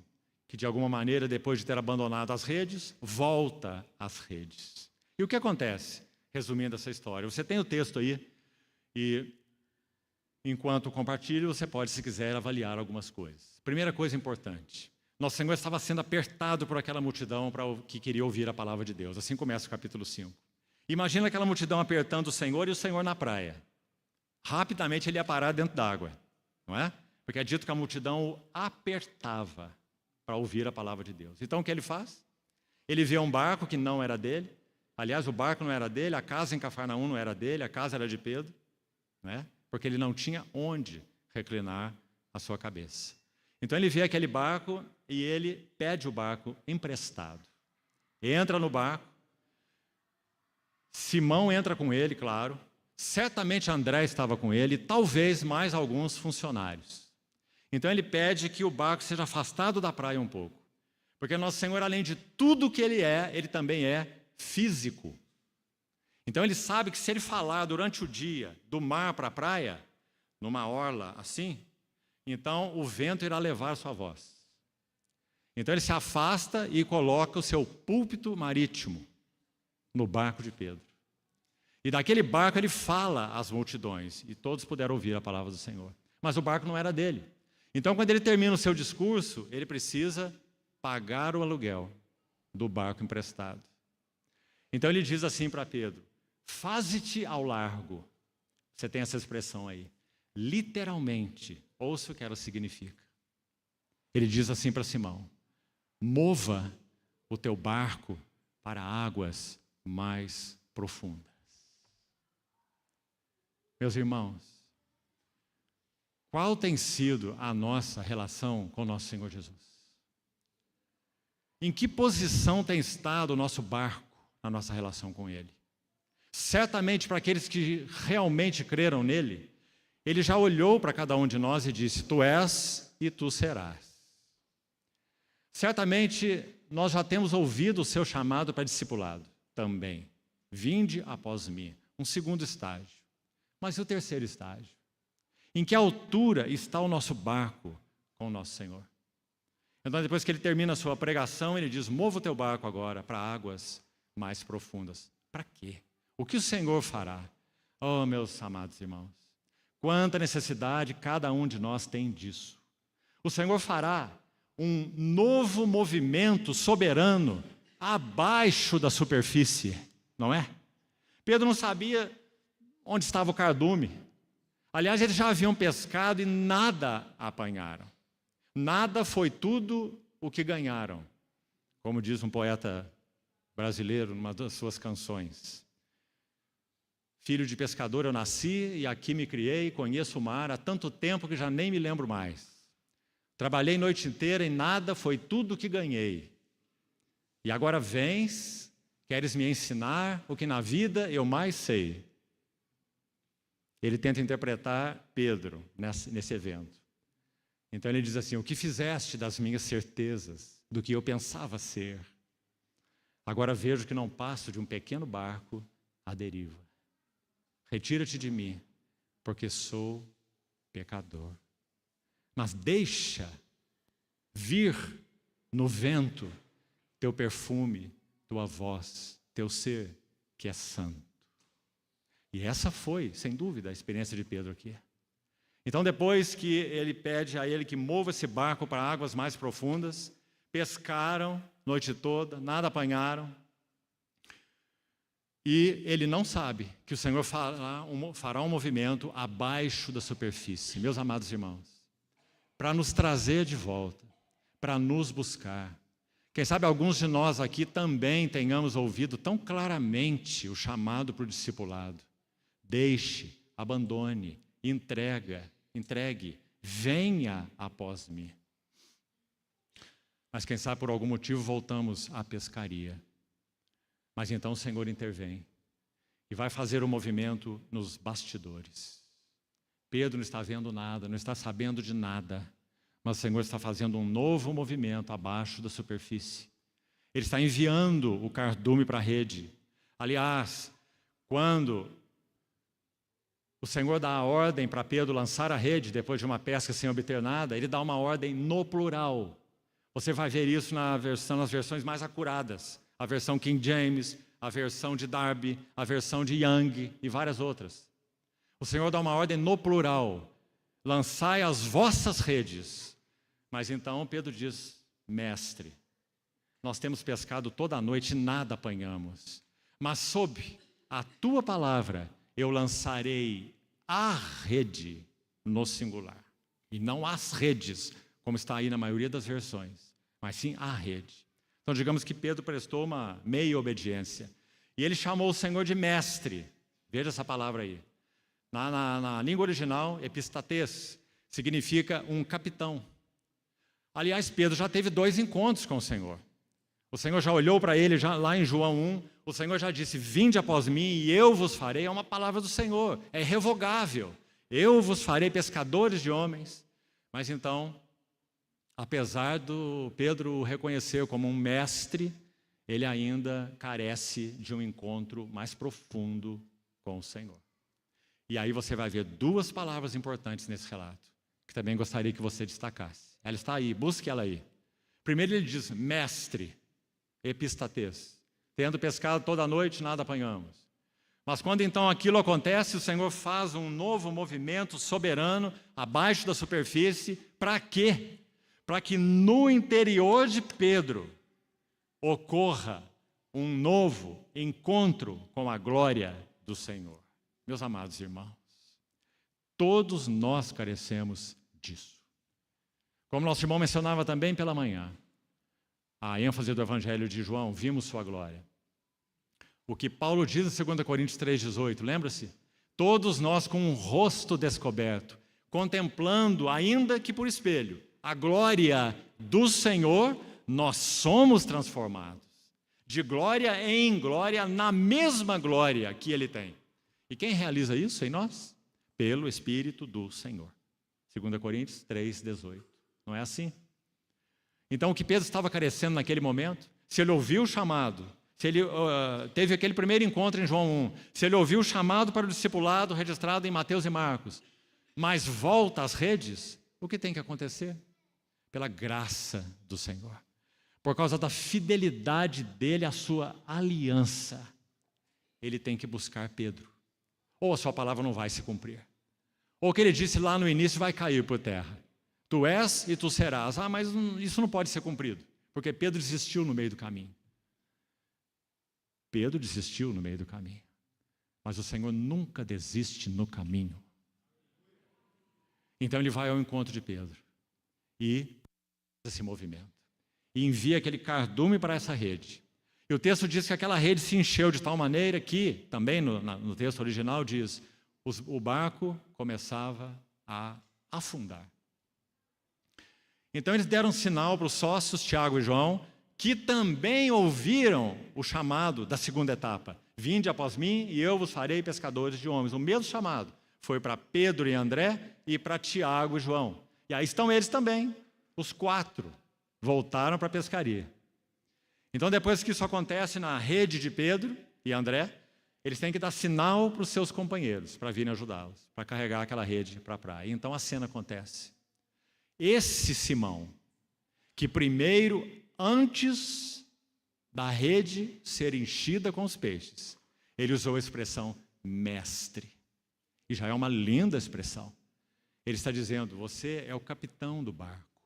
que de alguma maneira, depois de ter abandonado as redes, volta às redes. E o que acontece? Resumindo essa história, você tem o texto aí, e enquanto compartilho, você pode, se quiser, avaliar algumas coisas. Primeira coisa importante, nosso Senhor estava sendo apertado por aquela multidão que queria ouvir a palavra de Deus. Assim começa o capítulo 5. Imagina aquela multidão apertando o Senhor e o Senhor na praia. Rapidamente ele ia parar dentro d'água, não é? Porque é dito que a multidão o apertava para ouvir a palavra de Deus. Então o que ele faz? Ele vê um barco que não era dele. Aliás, o barco não era dele, a casa em Cafarnaum não era dele, a casa era de Pedro, não é? Porque ele não tinha onde reclinar a sua cabeça. Então ele vê aquele barco e ele pede o barco emprestado. Entra no barco, Simão entra com ele, claro. Certamente André estava com ele, talvez mais alguns funcionários. Então ele pede que o barco seja afastado da praia um pouco. Porque nosso Senhor, além de tudo que ele também é físico. Então ele sabe que se ele falar durante o dia do mar para a praia, numa orla assim, então o vento irá levar a sua voz. Então ele se afasta e coloca o seu púlpito marítimo no barco de Pedro. E daquele barco ele fala às multidões, e todos puderam ouvir a palavra do Senhor. Mas o barco não era dele. Então, quando ele termina o seu discurso, ele precisa pagar o aluguel do barco emprestado. Então ele diz assim para Pedro, faze-te ao largo. Você tem essa expressão aí. Literalmente, ouça o que ela significa. Ele diz assim para Simão, mova o teu barco para águas mais profundas. Meus irmãos, qual tem sido a nossa relação com o nosso Senhor Jesus? Em que posição tem estado o nosso barco na nossa relação com Ele? Certamente para aqueles que realmente creram nele, Ele já olhou para cada um de nós e disse, tu és e tu serás. Certamente, nós já temos ouvido o seu chamado para discipulado também. Vinde após mim. Um segundo estágio. Mas e o terceiro estágio? Em que altura está o nosso barco com o nosso Senhor? Então, depois que ele termina a sua pregação, ele diz: mova o teu barco agora para águas mais profundas. Para quê? O que o Senhor fará? Oh, meus amados irmãos, quanta necessidade cada um de nós tem disso. O Senhor fará um novo movimento soberano abaixo da superfície, não é? Pedro não sabia onde estava o cardume. Aliás, eles já haviam pescado e nada apanharam. Nada foi tudo o que ganharam, como diz um poeta brasileiro numa das suas canções. Filho de pescador eu nasci e aqui me criei, conheço o mar há tanto tempo que já nem me lembro mais. Trabalhei noite inteira e nada foi tudo o que ganhei. E agora vens, queres me ensinar o que na vida eu mais sei. Ele tenta interpretar Pedro nesse evento. Então ele diz assim: o que fizeste das minhas certezas, do que eu pensava ser? Agora vejo que não passo de um pequeno barco à deriva. Retira-te de mim, porque sou pecador. Mas deixa vir no vento teu perfume, tua voz, teu ser que é santo. E essa foi, sem dúvida, a experiência de Pedro aqui. Então, depois que ele pede a ele que mova esse barco para águas mais profundas, pescaram noite toda, nada apanharam. E ele não sabe que o Senhor fará um movimento abaixo da superfície, meus amados irmãos, para nos trazer de volta, para nos buscar. Quem sabe alguns de nós aqui também tenhamos ouvido tão claramente o chamado para o discipulado. Deixe, abandone, entregue, venha após mim. Mas quem sabe por algum motivo voltamos à pescaria. Mas então o Senhor intervém e vai fazer um movimento nos bastidores. Pedro não está vendo nada, não está sabendo de nada, mas o Senhor está fazendo um novo movimento abaixo da superfície. Ele está enviando o cardume para a rede. Aliás, quando o Senhor dá a ordem para Pedro lançar a rede depois de uma pesca sem obter nada, ele dá uma ordem no plural. Você vai ver isso nas versões mais acuradas. A versão King James, a versão de Darby, a versão de Young e várias outras. O Senhor dá uma ordem no plural: lançai as vossas redes. Mas então Pedro diz: mestre, nós temos pescado toda a noite e nada apanhamos. Mas sob a tua palavra eu lançarei a rede no singular. E não as redes, como está aí na maioria das versões, mas sim a rede. Então, digamos que Pedro prestou uma meia obediência. E ele chamou o Senhor de mestre. Veja essa palavra aí. Na língua original, epistates, significa um capitão. Aliás, Pedro já teve 2 encontros com o Senhor. O Senhor já olhou para ele, lá em João 1, o Senhor já disse: vinde após mim e eu vos farei. É uma palavra do Senhor, é irrevogável. Eu vos farei pescadores de homens. Mas então, apesar do Pedro o reconhecer como um mestre, ele ainda carece de um encontro mais profundo com o Senhor. E aí você vai ver 2 palavras importantes nesse relato, que também gostaria que você destacasse. Ela está aí, busque ela aí. Primeiro ele diz: mestre, epistates. Tendo pescado toda a noite, nada apanhamos. Mas quando então aquilo acontece, o Senhor faz um novo movimento soberano abaixo da superfície. Para quê? Para que no interior de Pedro ocorra um novo encontro com a glória do Senhor. Meus amados irmãos, todos nós carecemos disso. Como nosso irmão mencionava também pela manhã, a ênfase do Evangelho de João: vimos sua glória. O que Paulo diz em 2 Coríntios 3,18, lembra-se? Todos nós com um rosto descoberto, contemplando, ainda que por espelho, a glória do Senhor, nós somos transformados. De glória em glória, na mesma glória que Ele tem. E quem realiza isso em nós? Pelo Espírito do Senhor. 2 Coríntios 3,18. Não é assim? Então, o que Pedro estava carecendo naquele momento, se ele ouviu o chamado, se ele teve aquele primeiro encontro em João 1, se ele ouviu o chamado para o discipulado registrado em Mateus e Marcos, mas volta às redes, o que tem que acontecer? Pela graça do Senhor, por causa da fidelidade dele à sua aliança, ele tem que buscar Pedro. Ou a sua palavra não vai se cumprir. Ou o que ele disse lá no início vai cair por terra. Tu és e tu serás. Ah, mas isso não pode ser cumprido, porque Pedro desistiu no meio do caminho. Pedro desistiu no meio do caminho. Mas o Senhor nunca desiste no caminho. Então ele vai ao encontro de Pedro e faz esse movimento. E envia aquele cardume para essa rede. E o texto diz que aquela rede se encheu de tal maneira que, também no texto original diz, o barco começava a afundar. Então eles deram um sinal para os sócios, Tiago e João, que também ouviram o chamado da segunda etapa. Vinde após mim e eu vos farei pescadores de homens. O mesmo chamado foi para Pedro e André e para Tiago e João. E aí estão eles também, os 4, voltaram para a pescaria. Então, depois que isso acontece na rede de Pedro e André, eles têm que dar sinal para os seus companheiros, para virem ajudá-los, para carregar aquela rede para a praia. Então, a cena acontece. Esse Simão, que primeiro, antes da rede ser enchida com os peixes, ele usou a expressão mestre. E já é uma linda expressão. Ele está dizendo, você é o capitão do barco.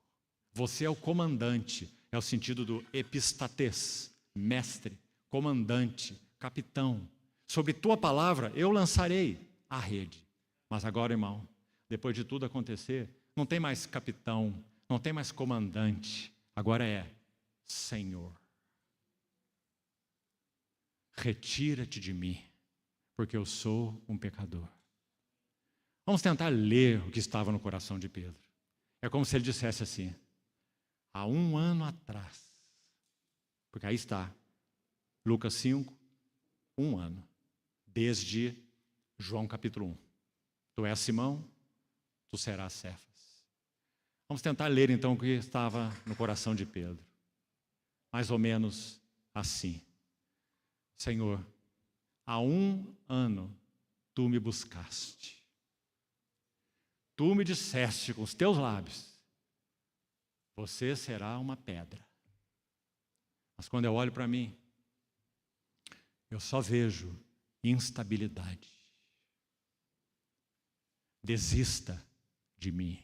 Você é o comandante. É o sentido do epistates, mestre, comandante, capitão. Sobre tua palavra eu lançarei a rede. Mas agora, irmão, depois de tudo acontecer, não tem mais capitão, não tem mais comandante. Agora é Senhor. Retira-te de mim, porque eu sou um pecador. Vamos tentar ler o que estava no coração de Pedro. É como se ele dissesse assim, há 1 ano atrás, porque aí está, Lucas 5, 1 ano, desde João capítulo 1. Tu és Simão, tu serás Cefas. Vamos tentar ler então o que estava no coração de Pedro. Mais ou menos assim. Senhor, há 1 ano tu me buscaste. Tu me disseste com os teus lábios, você será uma pedra. Mas quando eu olho para mim, eu só vejo instabilidade. Desista de mim.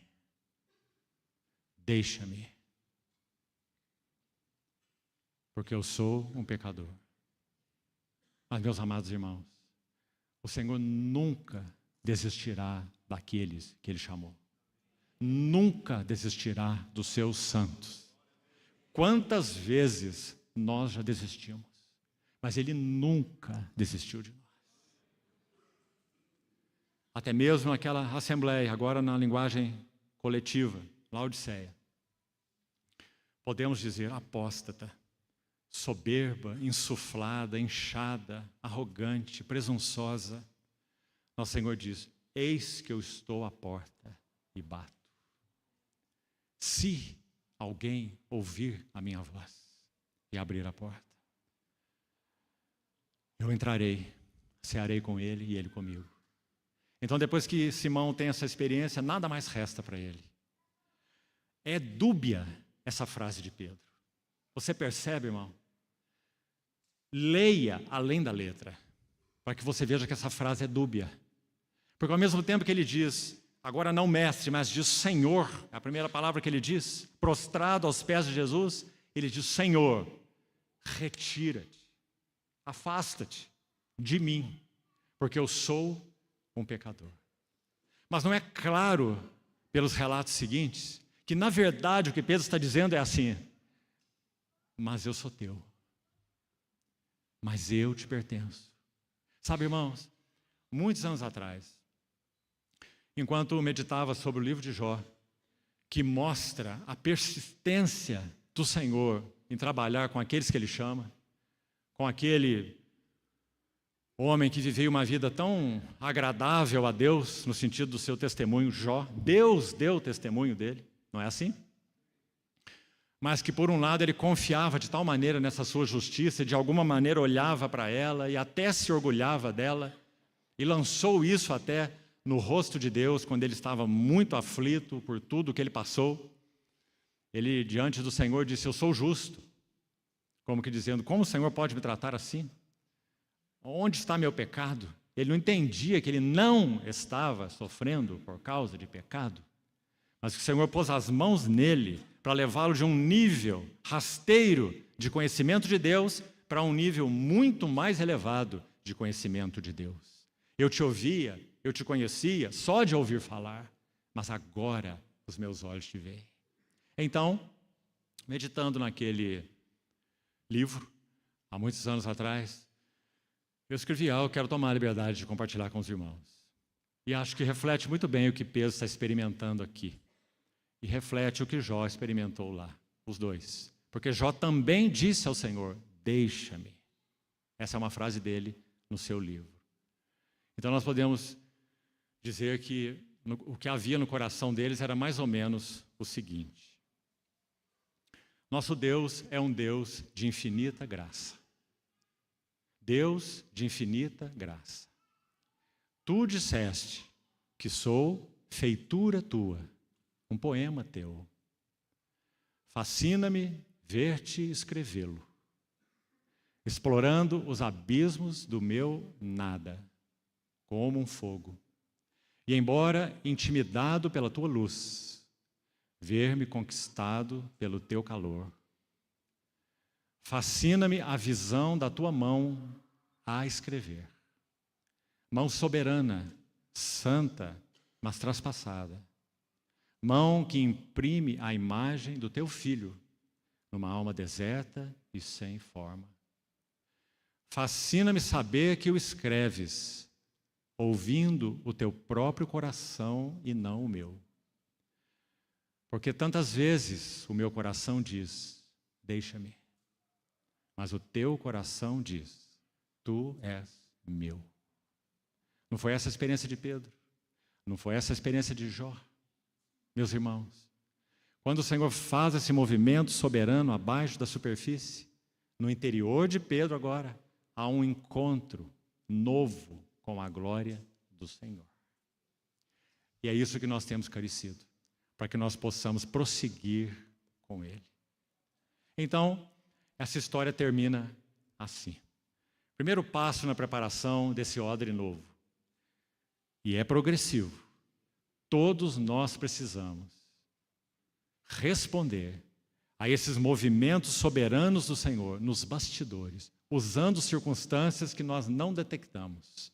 Deixa-me. Porque eu sou um pecador. Mas, meus amados irmãos, o Senhor nunca desistirá daqueles que Ele chamou. Nunca desistirá dos seus santos. Quantas vezes nós já desistimos, mas Ele nunca desistiu de nós. Até mesmo naquela assembleia, agora na linguagem coletiva, Laodiceia, podemos dizer apóstata, soberba, insuflada, inchada, arrogante, presunçosa. Nosso Senhor diz, eis que eu estou à porta e bato. Se alguém ouvir a minha voz e abrir a porta, eu entrarei, cearei com ele e ele comigo. Então, depois que Simão tem essa experiência, nada mais resta para ele. É dúbia essa frase de Pedro. Você percebe, irmão? Leia além da letra, para que você veja que essa frase é dúbia. Porque ao mesmo tempo que ele diz, agora não mestre, mas diz Senhor, a primeira palavra que ele diz, prostrado aos pés de Jesus, ele diz Senhor, retira-te, afasta-te de mim, porque eu sou um pecador. Mas não é claro, pelos relatos seguintes, que na verdade o que Pedro está dizendo é assim, mas eu sou teu, mas eu te pertenço. Sabe, irmãos, muitos anos atrás, enquanto eu meditava sobre o livro de Jó, que mostra a persistência do Senhor em trabalhar com aqueles que Ele chama, com aquele homem que viveu uma vida tão agradável a Deus, no sentido do seu testemunho, Jó. Deus deu testemunho dele, não é assim? mas que por um lado ele confiava de tal maneira nessa sua justiça, de alguma maneira olhava para ela e até se orgulhava dela, e lançou isso até no rosto de Deus, quando ele estava muito aflito por tudo que ele passou. Ele, diante do Senhor, disse: eu sou justo. Como que dizendo: como o Senhor pode me tratar assim? Onde está meu pecado? Ele não entendia que ele não estava sofrendo por causa de pecado, mas que o Senhor pôs as mãos nele para levá-lo de um nível rasteiro de conhecimento de Deus para um nível muito mais elevado de conhecimento de Deus. Eu te ouvia, eu te conhecia só de ouvir falar, mas agora os meus olhos te veem. Então, meditando naquele livro, há muitos anos atrás, eu escrevi algo que quero tomar a liberdade de compartilhar com os irmãos. E acho que reflete muito bem o que Pedro está experimentando aqui. E reflete o que Jó experimentou lá, os dois. Porque Jó também disse ao Senhor: deixa-me. Essa é uma frase dele no seu livro. Então nós podemos dizer que o que havia no coração deles era mais ou menos o seguinte: nosso Deus é um Deus de infinita graça. Deus de infinita graça. Tu disseste que sou feitura tua, um poema teu. Fascina-me ver-te escrevê-lo, explorando os abismos do meu nada, como um fogo. E embora intimidado pela tua luz, ver-me conquistado pelo teu calor. Fascina-me a visão da tua mão a escrever. Mão soberana, santa, mas traspassada. Mão que imprime a imagem do teu filho numa alma deserta e sem forma. Fascina-me saber que o escreves, ouvindo o teu próprio coração e não o meu. Porque tantas vezes o meu coração diz: deixa-me. Mas o teu coração diz: tu és meu. Não foi essa a experiência de Pedro? Não foi essa a experiência de Jó? Meus irmãos, quando o Senhor faz esse movimento soberano abaixo da superfície, no interior de Pedro agora, há um encontro novo com a glória do Senhor. E é isso que nós temos carecido, para que nós possamos prosseguir com Ele. Então, essa história termina assim. Primeiro passo na preparação desse odre novo. E é progressivo. Todos nós precisamos responder a esses movimentos soberanos do Senhor nos bastidores, usando circunstâncias que nós não detectamos.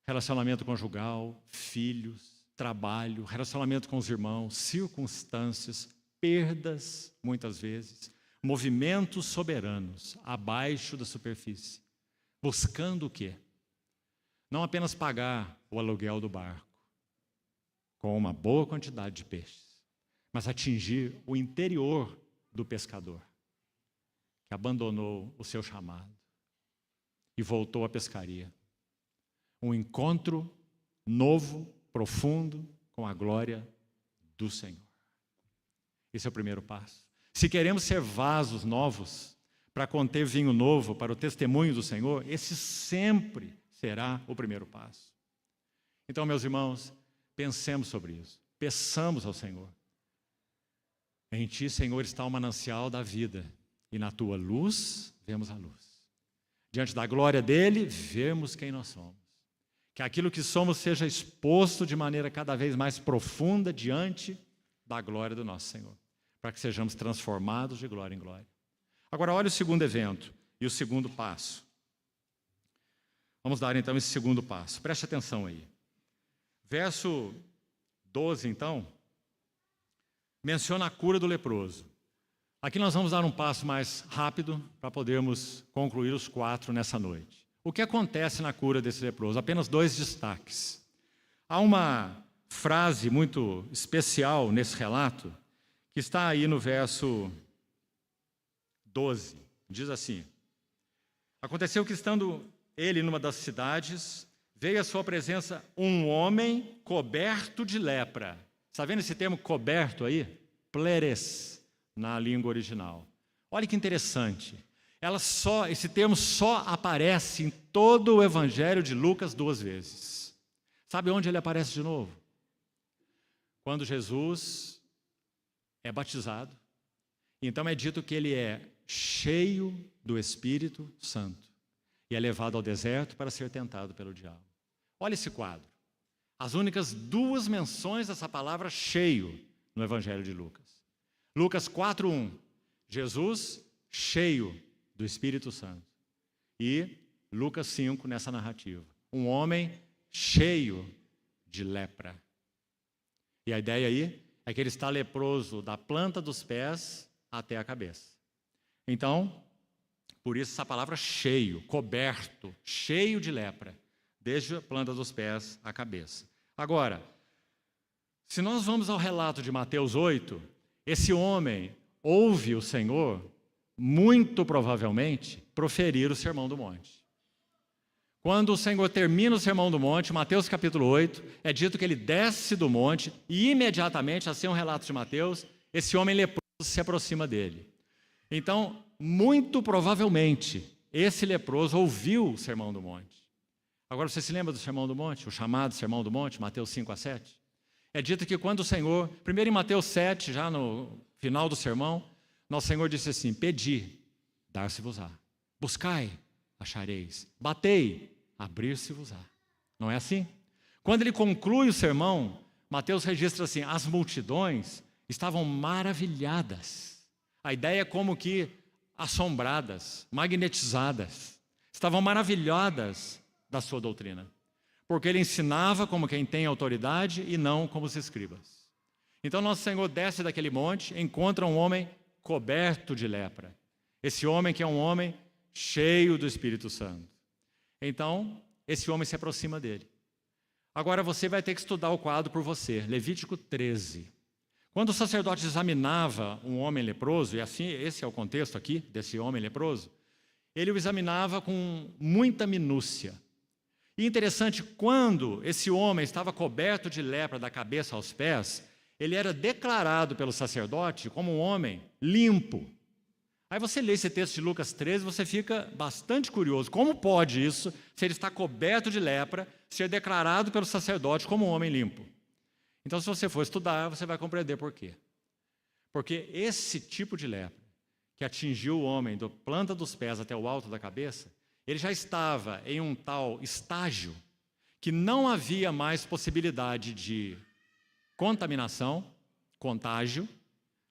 Relacionamento conjugal, filhos, trabalho, relacionamento com os irmãos, circunstâncias, perdas, muitas vezes, movimentos soberanos abaixo da superfície, buscando o quê? Não apenas pagar o aluguel do barco, com uma boa quantidade de peixes, mas atingir o interior do pescador, que abandonou o seu chamado e voltou à pescaria. Um encontro novo, profundo, com a glória do Senhor. Esse é o primeiro passo. Se queremos ser vasos novos, para conter vinho novo, para o testemunho do Senhor, esse sempre será o primeiro passo. Então, meus irmãos, pensemos sobre isso. Peçamos ao Senhor. Em Ti, Senhor, está o manancial da vida. E na Tua luz, vemos a luz. Diante da glória dEle, vemos quem nós somos. Que aquilo que somos seja exposto de maneira cada vez mais profunda diante da glória do nosso Senhor. Para que sejamos transformados de glória em glória. Agora, olha o segundo evento e o segundo passo. Vamos dar, então, esse segundo passo. Preste atenção aí. Verso 12, então, menciona a cura do leproso. Aqui nós vamos dar um passo mais rápido para podermos concluir os 4 nessa noite. O que acontece na cura desse leproso? Apenas 2 destaques. Há uma frase muito especial nesse relato, que está aí no verso 12. Diz assim: aconteceu que, estando ele numa das cidades, veio à sua presença um homem coberto de lepra. Está vendo esse termo coberto aí? Pleres. na língua original. Olha que interessante. Esse termo só aparece em todo o Evangelho de Lucas 2 vezes. Sabe onde ele aparece de novo? Quando Jesus é batizado. Então é dito que ele é cheio do Espírito Santo e é levado ao deserto para ser tentado pelo diabo. Olha esse quadro. As únicas 2 menções dessa palavra cheio no Evangelho de Lucas. Lucas 4:1, Jesus cheio do Espírito Santo. E Lucas 5, nessa narrativa, um homem cheio de lepra. E a ideia aí é que ele está leproso da planta dos pés até a cabeça. Então, por isso essa palavra cheio, coberto, cheio de lepra, desde a planta dos pés à cabeça. Agora, se nós vamos ao relato de Mateus 8, esse homem ouve o Senhor, muito provavelmente, proferir o Sermão do Monte. Quando o Senhor termina o Sermão do Monte, Mateus capítulo 8, é dito que ele desce do monte e imediatamente, assim é um relato de Mateus, esse homem leproso se aproxima dele. Então, muito provavelmente, esse leproso ouviu o Sermão do Monte. Agora, você se lembra do Sermão do Monte? O chamado Sermão do Monte, Mateus 5-7? É dito que quando o Senhor, primeiro em Mateus 7, já no final do sermão, nosso Senhor disse assim: pedi, dar-se-vos-á. Buscai, achareis. Batei, abrir-se-vos-á. Não é assim? Quando ele conclui o sermão, Mateus registra assim: as multidões estavam maravilhadas. A ideia é como que assombradas, magnetizadas. Estavam maravilhadas da sua doutrina. Porque ele ensinava como quem tem autoridade e não como os escribas. Então nosso Senhor desce daquele monte, encontra um homem coberto de lepra. Esse homem que é um homem cheio do Espírito Santo. Então, esse homem se aproxima dele. Agora você vai ter que estudar o quadro por você. Levítico 13. Quando o sacerdote examinava um homem leproso, e assim esse é o contexto aqui desse homem leproso, ele o examinava com muita minúcia. E interessante, quando esse homem estava coberto de lepra da cabeça aos pés, ele era declarado pelo sacerdote como um homem limpo. Aí você lê esse texto de Lucas 13, você fica bastante curioso. Como pode isso, se ele está coberto de lepra, ser declarado pelo sacerdote como um homem limpo? Então, se você for estudar, você vai compreender por quê. Porque esse tipo de lepra, que atingiu o homem da planta dos pés até o alto da cabeça, ele já estava em um tal estágio que não havia mais possibilidade de contaminação, contágio,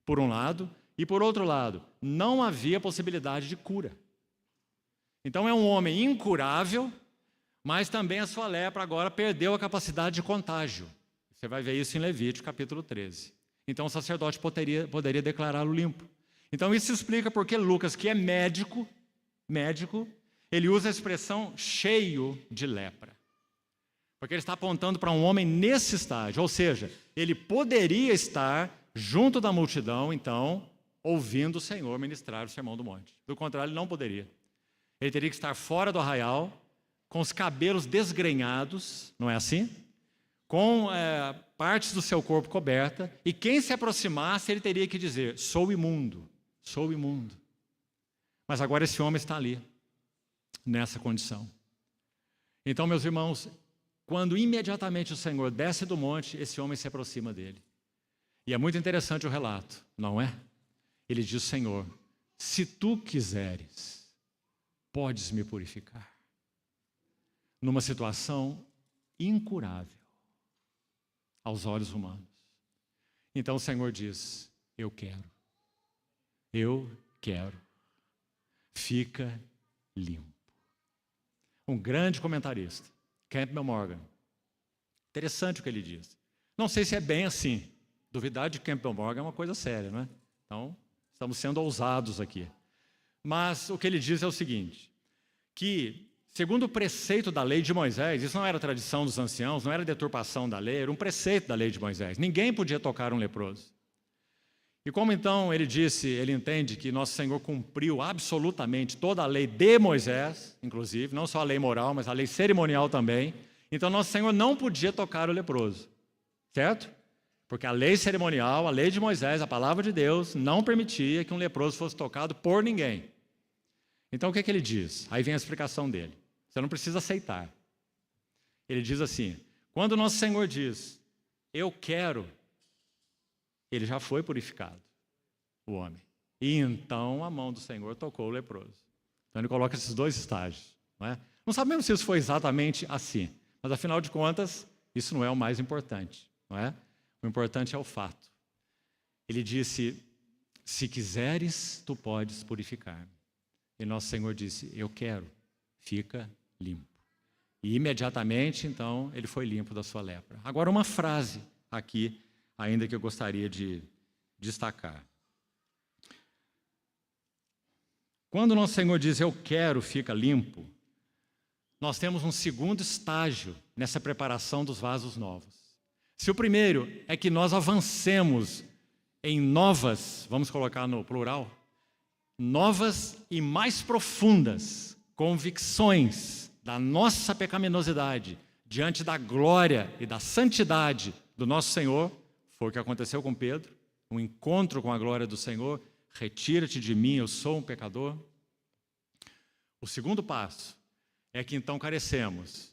por um lado, e por outro lado, não havia possibilidade de cura. Então é um homem incurável, mas também a sua lepra agora perdeu a capacidade de contágio. Você vai ver isso em Levítico, capítulo 13. Então o sacerdote poderia declará-lo limpo. Então isso explica porque Lucas, que é médico, ele usa a expressão cheio de lepra. Porque ele está apontando para um homem nesse estágio, ou seja, ele poderia estar junto da multidão, então, ouvindo o Senhor ministrar o Sermão do Monte. Do contrário, ele não poderia. Ele teria que estar fora do arraial, com os cabelos desgrenhados, não é assim? Com partes do seu corpo coberta, e quem se aproximasse, ele teria que dizer: sou imundo, sou imundo. Mas agora esse homem está ali, nessa condição. Então, meus irmãos, quando imediatamente o Senhor desce do monte, esse homem se aproxima dele. E é muito interessante o relato, não é? Ele diz: Senhor, se tu quiseres, podes me purificar. Numa situação incurável aos olhos humanos. Então o Senhor diz: eu quero, fica limpo. Um grande comentarista, Campbell Morgan, interessante o que ele diz. Não sei se é bem assim. Duvidar de Campbell Morgan é uma coisa séria, não é? Então, estamos sendo ousados aqui. Mas o que ele diz é o seguinte, que, segundo o preceito da lei de Moisés, isso não era tradição dos anciãos, não era deturpação da lei, era um preceito da lei de Moisés. Ninguém podia tocar um leproso. E como então ele disse, ele entende que nosso Senhor cumpriu absolutamente toda a lei de Moisés, inclusive, não só a lei moral, mas a lei cerimonial também, então nosso Senhor não podia tocar o leproso, certo? Porque a lei cerimonial, a lei de Moisés, a palavra de Deus, não permitia que um leproso fosse tocado por ninguém. Então o que ele diz? Aí vem a explicação dele. Você não precisa aceitar. Ele diz assim: quando o nosso Senhor diz, eu quero, ele já foi purificado, o homem. E então a mão do Senhor tocou o leproso. Então ele coloca esses dois estágios. Não é? Não sabemos se isso foi exatamente assim, mas afinal de contas, isso não é o mais importante. Não é? O importante é o fato. Ele disse, se quiseres, tu podes purificar-me. E nosso Senhor disse, eu quero, fica limpo. E imediatamente, então, ele foi limpo da sua lepra. Agora, uma frase aqui, ainda que eu gostaria de destacar. Quando nosso Senhor diz, eu quero, fica limpo, nós temos um segundo estágio nessa preparação dos vasos novos. Se o primeiro é que nós avancemos em novas, vamos colocar no plural, novas e mais profundas convicções da nossa pecaminosidade diante da glória e da santidade do nosso Senhor, foi o que aconteceu com Pedro, um encontro com a glória do Senhor, retira-te de mim, eu sou um pecador. O segundo passo é que então carecemos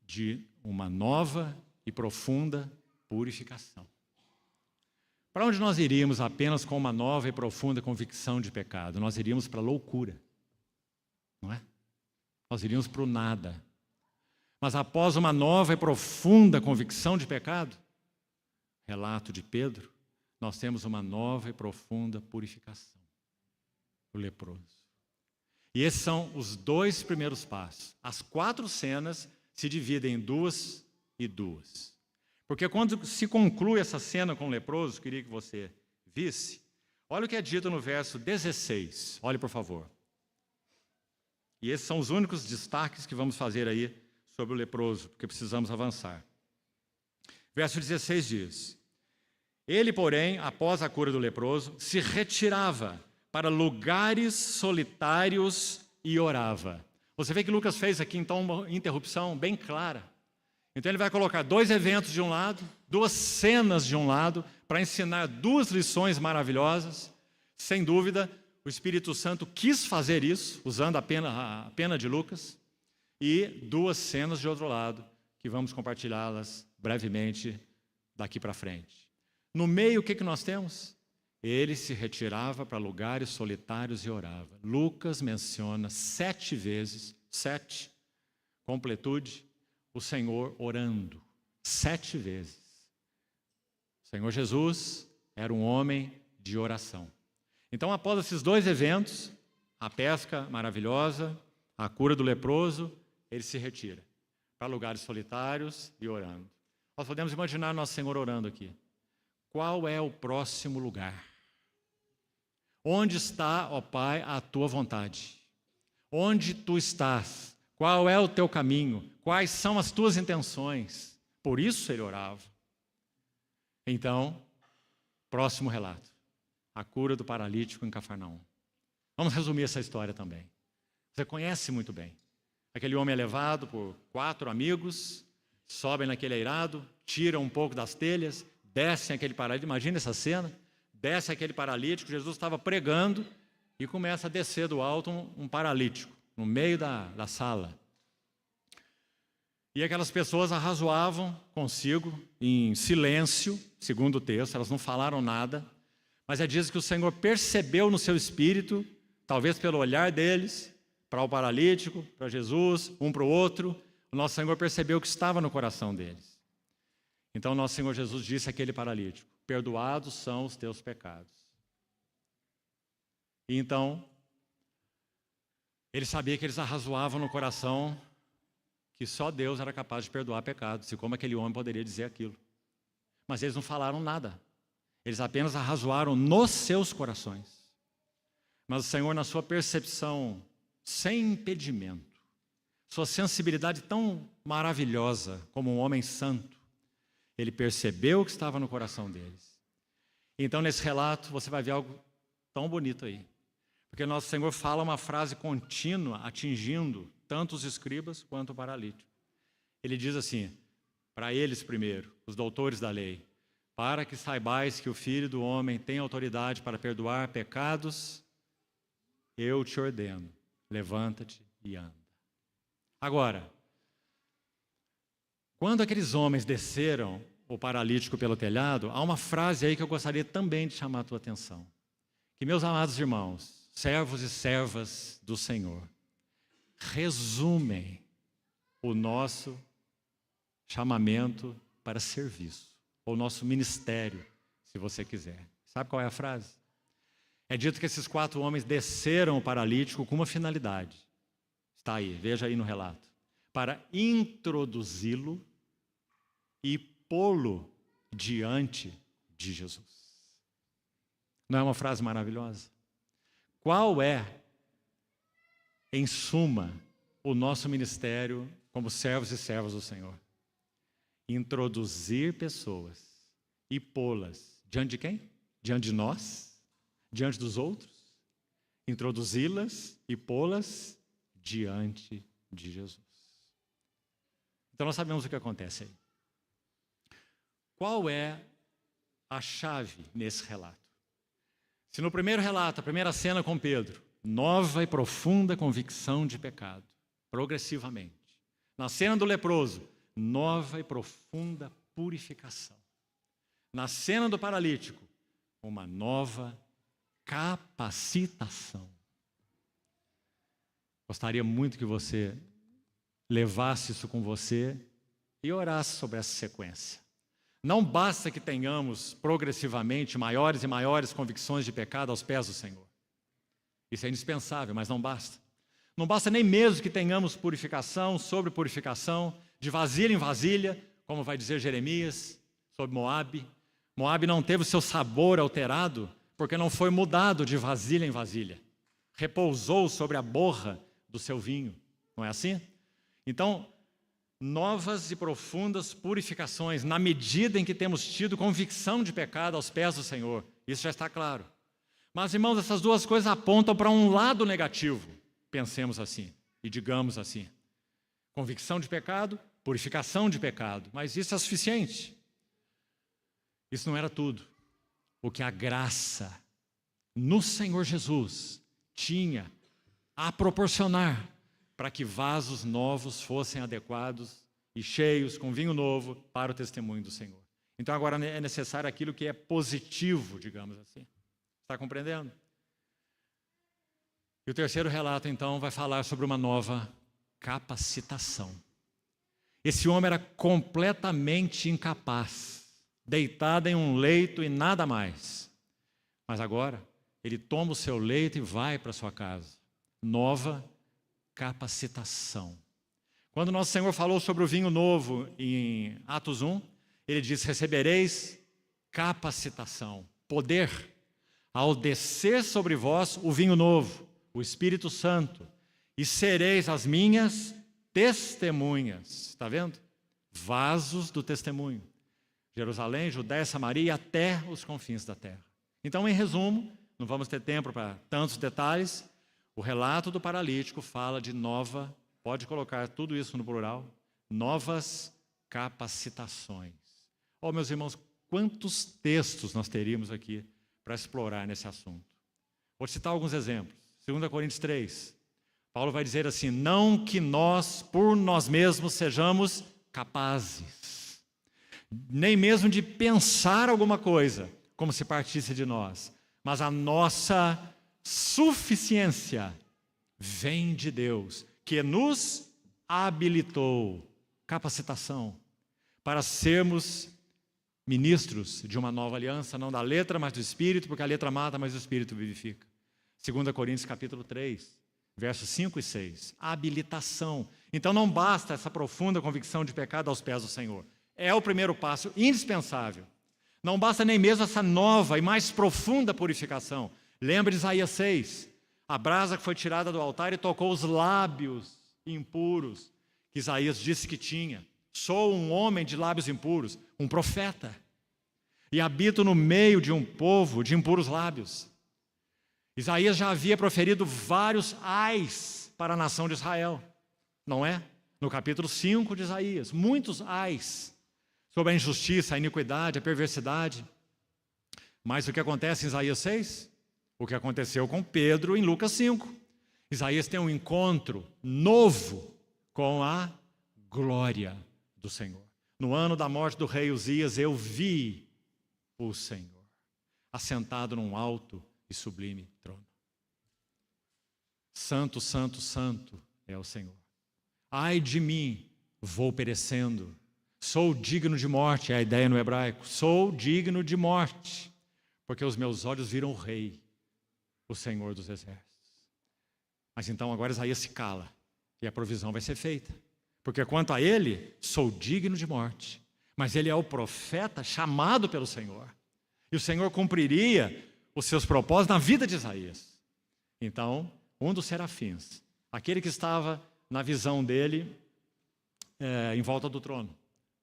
de uma nova e profunda purificação. Para onde nós iríamos apenas com uma nova e profunda convicção de pecado? Nós iríamos para a loucura, não é? Nós iríamos para o nada. Mas após uma nova e profunda convicção de pecado, relato de Pedro, nós temos uma nova e profunda purificação, o leproso. E esses são os dois primeiros passos. As 4 cenas se dividem em 2 e 2. Porque quando se conclui essa cena com o leproso, queria que você visse, olha o que é dito no verso 16. Olhe, por favor. E esses são os únicos destaques que vamos fazer aí sobre o leproso, porque precisamos avançar. Verso 16 diz, ele, porém, após a cura do leproso, se retirava para lugares solitários e orava. Você vê que Lucas fez aqui, então, uma interrupção bem clara. Então ele vai colocar 2 eventos de um lado, 2 cenas de um lado, para ensinar 2 lições maravilhosas. Sem dúvida, o Espírito Santo quis fazer isso, usando a pena de Lucas, e 2 cenas de outro lado, que vamos compartilhá-las brevemente daqui para frente. No meio, o que nós temos? Ele se retirava para lugares solitários e orava. Lucas menciona 7 vezes, 7, completude, o Senhor orando, 7 vezes. O Senhor Jesus era um homem de oração. Então, após esses 2 eventos, a pesca maravilhosa, a cura do leproso, ele se retira para lugares solitários e orando. Nós podemos imaginar nosso Senhor orando aqui. Qual é o próximo lugar? Onde está, ó Pai, a tua vontade? Onde tu estás? Qual é o teu caminho? Quais são as tuas intenções? Por isso ele orava. Então, próximo relato. A cura do paralítico em Cafarnaum. Vamos resumir essa história também. Você conhece muito bem. Aquele homem é levado por 4 amigos, sobem naquele eirado, tiram um pouco das telhas, descem aquele paralítico. Imagina essa cena. Desce aquele paralítico, Jesus estava pregando e começa a descer do alto um paralítico, no meio da sala. E aquelas pessoas arrazoavam consigo, em silêncio, segundo o texto, elas não falaram nada, mas diz que o Senhor percebeu no seu espírito, talvez pelo olhar deles, para o paralítico, para Jesus, um para o outro, o nosso Senhor percebeu o que estava no coração deles. Então, nosso Senhor Jesus disse àquele paralítico, perdoados são os teus pecados. E então, ele sabia que eles arrazoavam no coração que só Deus era capaz de perdoar pecados, e como aquele homem poderia dizer aquilo. Mas eles não falaram nada. Eles apenas arrazoaram nos seus corações. Mas o Senhor, na sua percepção sem impedimento, sua sensibilidade tão maravilhosa como um homem santo, ele percebeu o que estava no coração deles. Então, nesse relato, você vai ver algo tão bonito aí. Porque nosso Senhor fala uma frase contínua, atingindo tanto os escribas quanto o paralítico. Ele diz assim, para eles primeiro, os doutores da lei, para que saibais que o Filho do Homem tem autoridade para perdoar pecados, eu te ordeno, levanta-te e anda. Agora, quando aqueles homens desceram o paralítico pelo telhado, há uma frase aí que eu gostaria também de chamar a tua atenção. Que, meus amados irmãos, servos e servas do Senhor, resumem o nosso chamamento para serviço, ou nosso ministério, se você quiser. Sabe qual é a frase? É dito que esses 4 homens desceram o paralítico com uma finalidade. Está aí, veja aí no relato. Para introduzi-lo e pô-lo diante de Jesus. Não é uma frase maravilhosa? Qual é, em suma, o nosso ministério como servos e servas do Senhor? Introduzir pessoas e pô-las diante de quem? Diante de nós? Diante dos outros? Introduzi-las e pô-las diante de Jesus. Então nós sabemos o que acontece aí. Qual é a chave nesse relato? Se no primeiro relato, a primeira cena com Pedro, nova e profunda convicção de pecado, progressivamente. Na cena do leproso, nova e profunda purificação. Na cena do paralítico, uma nova capacitação. Gostaria muito que você levasse isso com você e orasse sobre essa sequência. Não basta que tenhamos progressivamente maiores e maiores convicções de pecado aos pés do Senhor. Isso é indispensável, mas não basta. Não basta nem mesmo que tenhamos purificação sobre purificação, de vasilha em vasilha, como vai dizer Jeremias, sobre Moabe. Moabe não teve o seu sabor alterado, porque não foi mudado de vasilha em vasilha. Repousou sobre a borra do seu vinho. Não é assim? Então, novas e profundas purificações, na medida em que temos tido convicção de pecado aos pés do Senhor. Isso já está claro. Mas, irmãos, essas duas coisas apontam para um lado negativo. Pensemos assim e digamos assim. Convicção de pecado, purificação de pecado. Mas isso é suficiente. Isso não era tudo. O que a graça no Senhor Jesus tinha a proporcionar para que vasos novos fossem adequados e cheios com vinho novo para o testemunho do Senhor. Então agora é necessário aquilo que é positivo, digamos assim. Está compreendendo? E o terceiro relato, então, vai falar sobre uma nova capacitação. Esse homem era completamente incapaz, deitado em um leito e nada mais. Mas agora, ele toma o seu leito e vai para sua casa. Nova capacitação. Quando nosso Senhor falou sobre o vinho novo em Atos 1, ele diz: recebereis capacitação, poder, ao descer sobre vós o vinho novo, o Espírito Santo, e sereis as minhas testemunhas. Está vendo? Vasos do testemunho. Jerusalém, Judéia, Samaria e até os confins da terra. Então, em resumo, não vamos ter tempo para tantos detalhes, o relato do paralítico fala de nova, pode colocar tudo isso no plural, novas capacitações. Oh, meus irmãos, quantos textos nós teríamos aqui para explorar nesse assunto? Vou citar alguns exemplos. 2 Coríntios 3, Paulo vai dizer assim: não que nós, por nós mesmos, sejamos capazes, nem mesmo de pensar alguma coisa, como se partisse de nós, mas a nossa suficiência vem de Deus, que nos habilitou, capacitação, para sermos ministros de uma nova aliança, não da letra, mas do Espírito, porque a letra mata, mas o Espírito vivifica. 2 Coríntios capítulo 3, versos 5 e 6. Habilitação. Então não basta essa profunda convicção de pecado aos pés do Senhor. É o primeiro passo indispensável. Não basta nem mesmo essa nova e mais profunda purificação. Lembra de Isaías 6, a brasa que foi tirada do altar e tocou os lábios impuros, que Isaías disse que tinha. Sou um homem de lábios impuros, um profeta, e habito no meio de um povo de impuros lábios. Isaías já havia proferido vários ais para a nação de Israel, não é? No capítulo 5 de Isaías, muitos ais sobre a injustiça, a iniquidade, a perversidade. Mas o que acontece em Isaías 6? O que aconteceu com Pedro em Lucas 5. Isaías tem um encontro novo com a glória do Senhor. No ano da morte do rei Uzias, eu vi o Senhor assentado num alto e sublime trono. Santo, santo, santo é o Senhor. Ai de mim, vou perecendo. Sou digno de morte, é a ideia no hebraico. Sou digno de morte, porque os meus olhos viram o Rei, o Senhor dos Exércitos. Mas então agora Isaías se cala e a provisão vai ser feita. Porque quanto a ele, sou digno de morte. Mas ele é o profeta chamado pelo Senhor. E o Senhor cumpriria os seus propósitos na vida de Isaías. Então, um dos serafins, aquele que estava na visão dele, em volta do trono,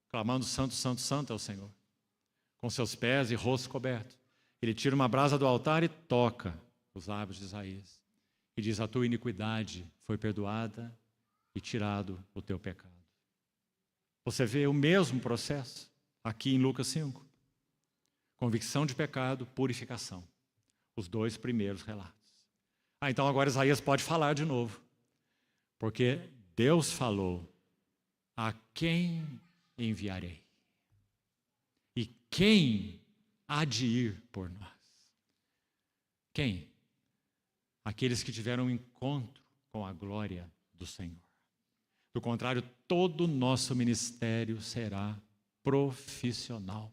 clamando santo, santo, santo é o Senhor, com seus pés e rosto coberto. Ele tira uma brasa do altar e toca os lábios de Isaías. E diz, a tua iniquidade foi perdoada e tirado o teu pecado. Você vê o mesmo processo aqui em Lucas 5. Convicção de pecado, purificação. Os dois primeiros relatos. Então agora Isaías pode falar de novo. Porque Deus falou, a quem enviarei? E quem há de ir por nós? Quem? Aqueles que tiveram um encontro com a glória do Senhor. Do contrário, todo o nosso ministério será profissional,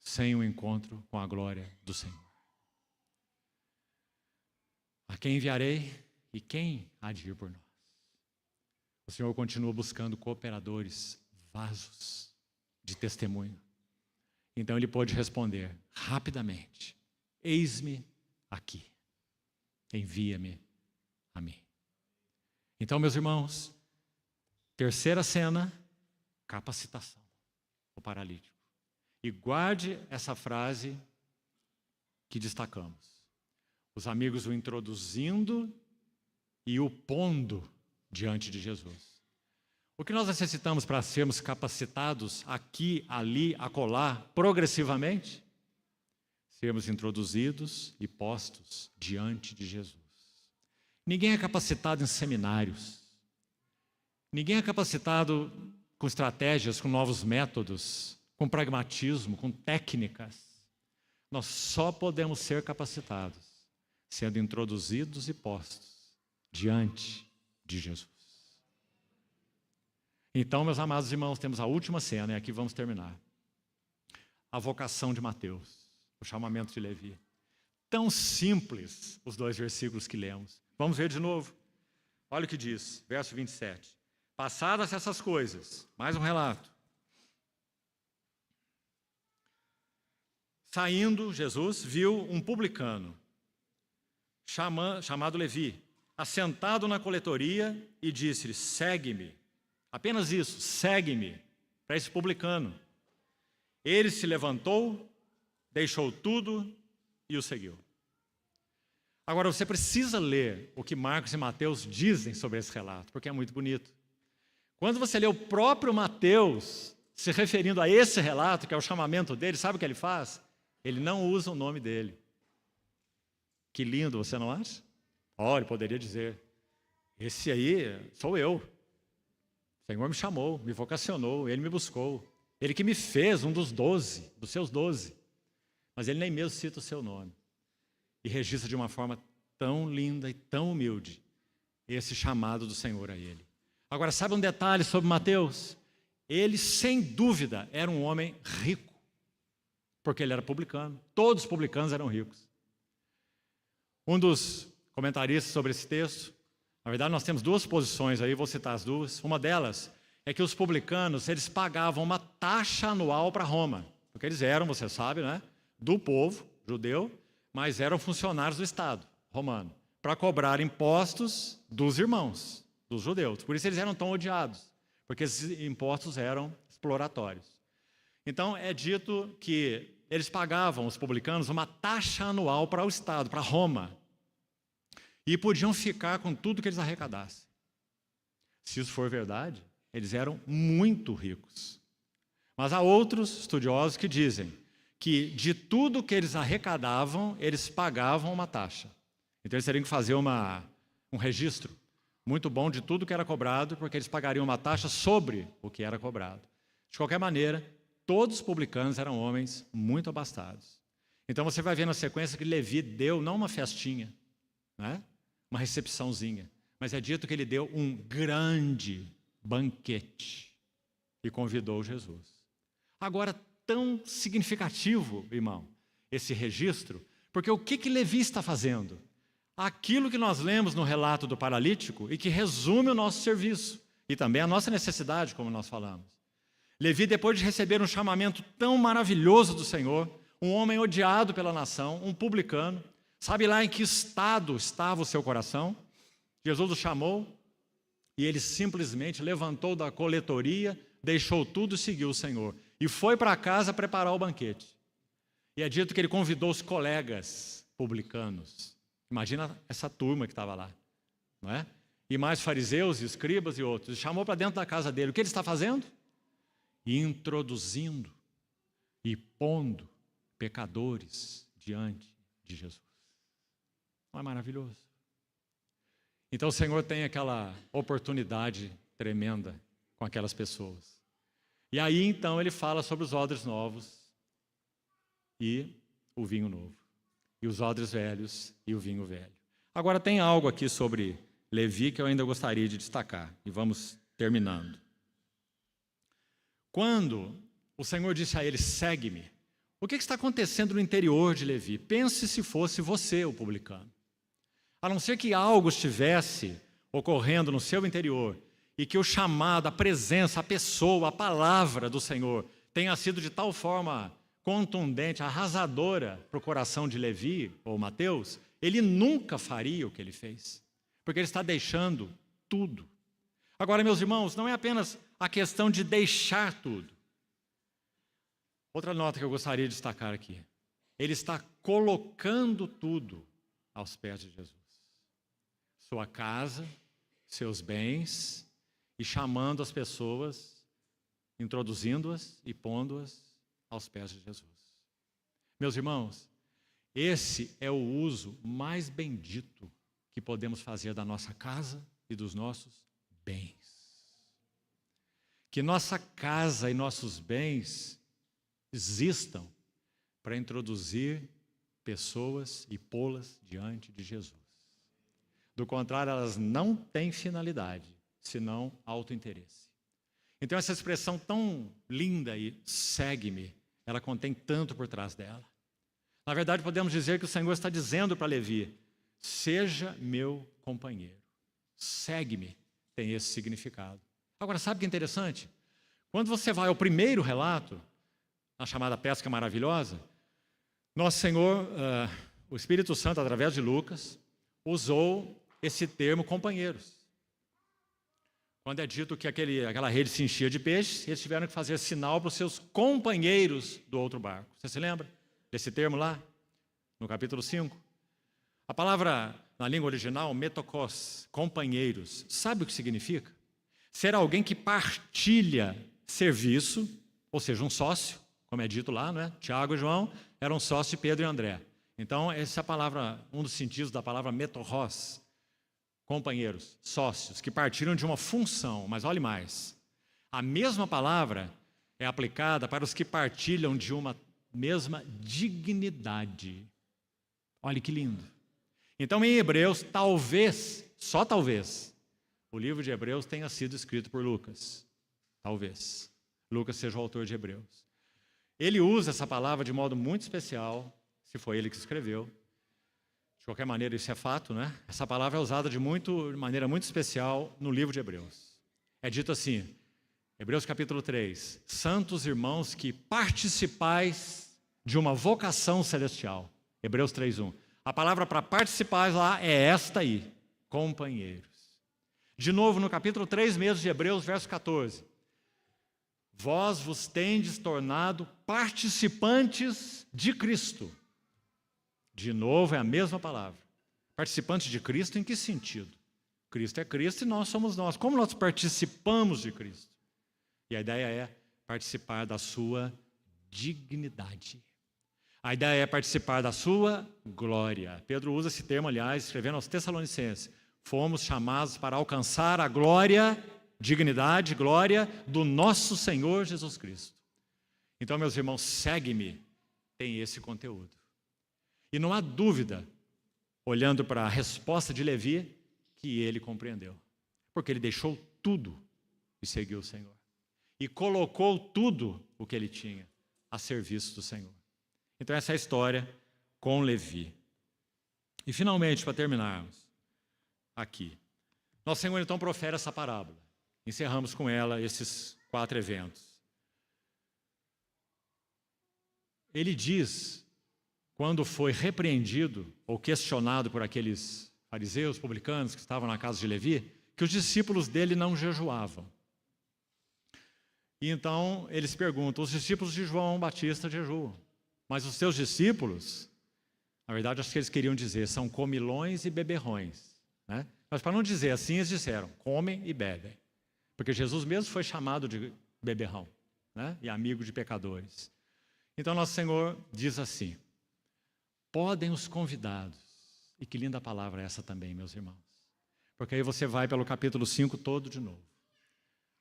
sem o encontro com a glória do Senhor. A quem enviarei e quem há de ir por nós? O Senhor continua buscando cooperadores, vasos de testemunho. Então ele pôde responder rapidamente, eis-me aqui, envia-me a mim. Então, meus irmãos, terceira cena, capacitação, o paralítico. E guarde essa frase que destacamos. Os amigos o introduzindo e o pondo diante de Jesus. O que nós necessitamos para sermos capacitados aqui, ali, acolá, progressivamente? Sermos introduzidos e postos diante de Jesus. Ninguém é capacitado em seminários. Ninguém é capacitado com estratégias, com novos métodos, com pragmatismo, com técnicas. Nós só podemos ser capacitados sendo introduzidos e postos diante de Jesus. Então, meus amados irmãos, temos a última cena e aqui vamos terminar. A vocação de Mateus, o chamamento de Levi. Tão simples os dois versículos que lemos. Vamos ver de novo. Olha o que diz, verso 27. Passadas essas coisas, mais um relato. Saindo, Jesus viu um publicano, chamado Levi, assentado na coletoria e disse-lhe, segue-me. Apenas isso, segue-me, para esse publicano. Ele se levantou, deixou tudo e o seguiu. Agora, você precisa ler o que Marcos e Mateus dizem sobre esse relato, porque é muito bonito. Quando você lê o próprio Mateus se referindo a esse relato, que é o chamamento dele, sabe o que ele faz? Ele não usa o nome dele. Que lindo, você não acha? Ele poderia dizer, esse aí sou eu. O Senhor me chamou, me vocacionou, Ele me buscou. Ele que me fez um dos 12, dos seus 12. Mas Ele nem mesmo cita o seu nome. E registra de uma forma tão linda e tão humilde esse chamado do Senhor a ele. Agora, sabe um detalhe sobre Mateus? Ele, sem dúvida, era um homem rico, porque ele era publicano. Todos os publicanos eram ricos. Um dos comentaristas sobre esse texto, na verdade nós temos duas posições aí, vou citar as duas. Uma delas é que os publicanos, eles pagavam uma taxa anual para Roma, porque eles eram, você sabe, né, do povo judeu, mas eram funcionários do Estado romano, para cobrar impostos dos irmãos, dos judeus. Por isso eles eram tão odiados, porque esses impostos eram exploratórios. Então é dito que eles pagavam, os publicanos, uma taxa anual para o Estado, para Roma, e podiam ficar com tudo que eles arrecadassem. Se isso for verdade, eles eram muito ricos. Mas há outros estudiosos que dizem que de tudo que eles arrecadavam, eles pagavam uma taxa. Então eles teriam que fazer um registro muito bom de tudo que era cobrado, porque eles pagariam uma taxa sobre o que era cobrado. De qualquer maneira, todos os publicanos eram homens muito abastados. Então você vai ver na sequência que Levi deu não uma festinha, né? Uma recepçãozinha, mas é dito que ele deu um grande banquete e convidou Jesus. Agora, tão significativo, irmão, esse registro, porque o que Levi está fazendo? Aquilo que nós lemos no relato do paralítico e que resume o nosso serviço e também a nossa necessidade, como nós falamos. Levi, depois de receber um chamamento tão maravilhoso do Senhor, um homem odiado pela nação, um publicano, sabe lá em que estado estava o seu coração? Jesus o chamou e ele simplesmente levantou da coletoria, deixou tudo e seguiu o Senhor. E foi para casa preparar o banquete. E é dito que ele convidou os colegas publicanos. Imagina essa turma que estava lá, não é? E mais fariseus, escribas e outros. Ele chamou para dentro da casa dele. O que ele está fazendo? Introduzindo e pondo pecadores diante de Jesus. Não é maravilhoso? Então o Senhor tem aquela oportunidade tremenda com aquelas pessoas. E aí então ele fala sobre os odres novos e o vinho novo. E os odres velhos e o vinho velho. Agora tem algo aqui sobre Levi que eu ainda gostaria de destacar. E vamos terminando. Quando o Senhor disse a ele, segue-me, o que está acontecendo no interior de Levi? Pense se fosse você o publicano. A não ser que algo estivesse ocorrendo no seu interior e que o chamado, a presença, a pessoa, a palavra do Senhor tenha sido de tal forma contundente, arrasadora para o coração de Levi ou Mateus, ele nunca faria o que ele fez, porque ele está deixando tudo. Agora, meus irmãos, não é apenas a questão de deixar tudo. Outra nota que eu gostaria de destacar aqui. Ele está colocando tudo aos pés de Jesus. Sua casa, seus bens, e chamando as pessoas, introduzindo-as e pondo-as aos pés de Jesus. Meus irmãos, esse é o uso mais bendito que podemos fazer da nossa casa e dos nossos bens. Que nossa casa e nossos bens existam para introduzir pessoas e pô-las diante de Jesus. Do contrário, elas não têm finalidade, senão autointeresse. Então essa expressão tão linda aí, segue-me, ela contém tanto por trás dela. Na verdade, podemos dizer que o Senhor está dizendo para Levi, seja meu companheiro, segue-me, tem esse significado. Agora, sabe o que é interessante? Quando você vai ao primeiro relato, na chamada pesca maravilhosa, nosso Senhor, o Espírito Santo, através de Lucas, usou esse termo companheiros. Quando é dito que aquela rede se enchia de peixes, eles tiveram que fazer sinal para os seus companheiros do outro barco. Você se lembra desse termo lá, no capítulo 5? A palavra, na língua original, metokos, companheiros, sabe o que significa? Ser alguém que partilha serviço, ou seja, um sócio, como é dito lá, não é? Tiago e João eram sócios de Pedro e André. Então, essa é a palavra, um dos sentidos da palavra metorros, companheiros, sócios, que partiram de uma função, mas olhe mais, a mesma palavra é aplicada para os que partilham de uma mesma dignidade. Olhe que lindo. Então, em Hebreus, talvez, só talvez, o livro de Hebreus tenha sido escrito por Lucas. Talvez. Lucas seja o autor de Hebreus. Ele usa essa palavra de modo muito especial, se foi ele que escreveu. De qualquer maneira, isso é fato, né? Essa palavra é usada de maneira muito especial no livro de Hebreus. É dito assim, Hebreus capítulo 3, santos irmãos que participais de uma vocação celestial. Hebreus 3:1. A palavra para participar lá é esta aí, companheiros. De novo, no capítulo 3 mesmo de Hebreus, verso 14. Vós vos tendes tornado participantes de Cristo. De novo, é a mesma palavra. Participantes de Cristo em que sentido? Cristo é Cristo e nós somos nós. Como nós participamos de Cristo? E a ideia é participar da sua dignidade. A ideia é participar da sua glória. Pedro usa esse termo, aliás, escrevendo aos Tessalonicenses. Fomos chamados para alcançar a glória, dignidade, glória do nosso Senhor Jesus Cristo. Então, meus irmãos, segue-me, tem esse conteúdo. E não há dúvida, olhando para a resposta de Levi, que ele compreendeu. Porque ele deixou tudo e seguiu o Senhor. E colocou tudo o que ele tinha a serviço do Senhor. Então essa é a história com Levi. E finalmente, para terminarmos, aqui. Nosso Senhor então profere essa parábola. Encerramos com ela esses 4 eventos. Ele diz, quando foi repreendido ou questionado por aqueles fariseus, publicanos que estavam na casa de Levi, que os discípulos dele não jejuavam. E então eles perguntam, os discípulos de João Batista jejuam, mas os seus discípulos, na verdade acho que eles queriam dizer, são comilões e beberrões, né? Mas para não dizer assim, eles disseram, comem e bebem, porque Jesus mesmo foi chamado de beberrão, né? E amigo de pecadores. Então nosso Senhor diz assim, podem os convidados, e que linda palavra é essa também, meus irmãos, porque aí você vai pelo capítulo 5 todo de novo.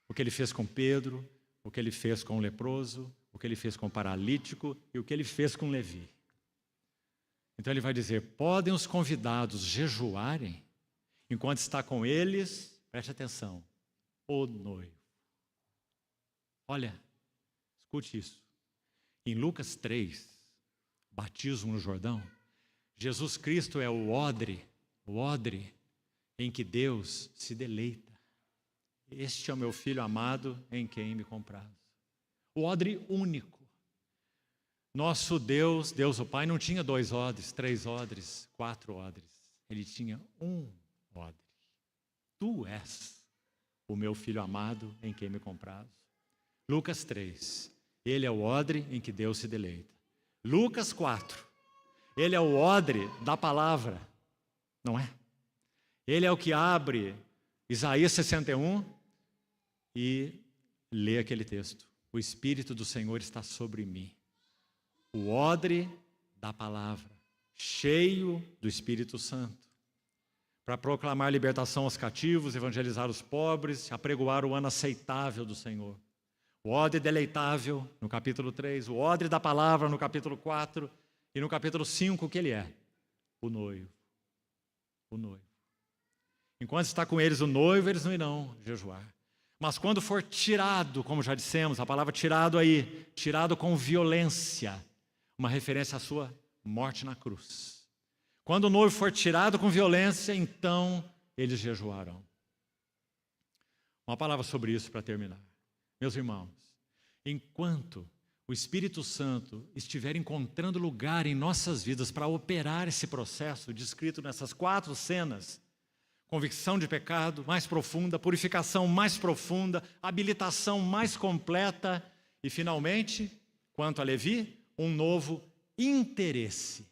O que ele fez com Pedro, o que ele fez com o leproso, o que ele fez com o paralítico e o que ele fez com Levi. Então ele vai dizer, podem os convidados jejuarem, enquanto está com eles, preste atenção, o noivo. Olha, escute isso. Em Lucas 3, batismo no Jordão, Jesus Cristo é o odre em que Deus se deleita. Este é o meu filho amado em quem me compraz. O odre único. Nosso Deus, Deus o Pai, não tinha 2 odres, 3 odres, 4 odres. Ele tinha um odre. Tu és o meu filho amado em quem me compraz. Lucas 3. Ele é o odre em que Deus se deleita. Lucas 4. Ele é o odre da palavra, não é? Ele é o que abre Isaías 61 e lê aquele texto. O Espírito do Senhor está sobre mim. O odre da palavra, cheio do Espírito Santo, para proclamar libertação aos cativos, evangelizar os pobres, apregoar o ano aceitável do Senhor. O odre deleitável, no capítulo 3, o odre da palavra, no capítulo 4, e no capítulo 5, o que ele é? O noivo. O noivo. Enquanto está com eles o noivo, eles não irão jejuar. Mas quando for tirado, como já dissemos, a palavra tirado aí, tirado com violência, uma referência à sua morte na cruz. Quando o noivo for tirado com violência, então eles jejuarão. Uma palavra sobre isso para terminar. Meus irmãos, enquanto o Espírito Santo estiver encontrando lugar em nossas vidas para operar esse processo descrito nessas 4 cenas, convicção de pecado mais profunda, purificação mais profunda, habilitação mais completa e, finalmente, quanto a Levi, um novo interesse.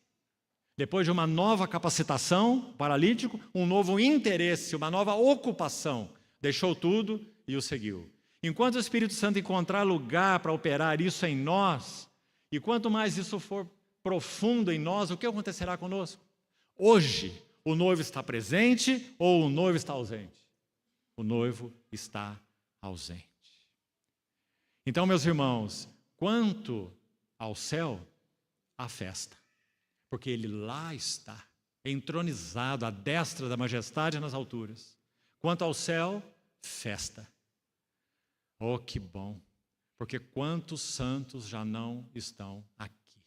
Depois de uma nova capacitação, paralítico, um novo interesse, uma nova ocupação. Deixou tudo e o seguiu. Enquanto o Espírito Santo encontrar lugar para operar isso em nós, e quanto mais isso for profundo em nós, o que acontecerá conosco? Hoje, o noivo está presente ou o noivo está ausente? O noivo está ausente. Então, meus irmãos, quanto ao céu, a festa. Porque ele lá está, entronizado à destra da majestade nas alturas. Quanto ao céu, festa. Oh, que bom, porque quantos santos já não estão aqui?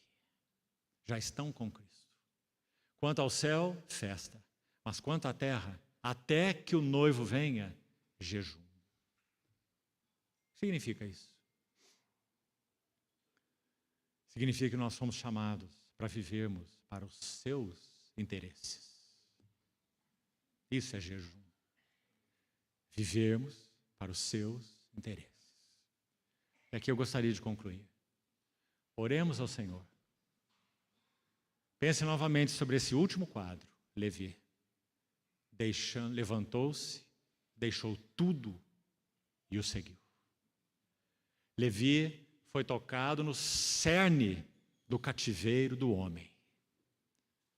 Já estão com Cristo. Quanto ao céu, festa. Mas quanto à terra, até que o noivo venha, jejum. O que significa isso? Significa que nós somos chamados para vivermos para os seus interesses. Isso é jejum. Vivermos para os seus interesses. E aqui eu gostaria de concluir. Oremos ao Senhor. Pense novamente sobre esse último quadro, Levi. levantou-se, deixou tudo e o seguiu. Levi foi tocado no cerne do cativeiro do homem.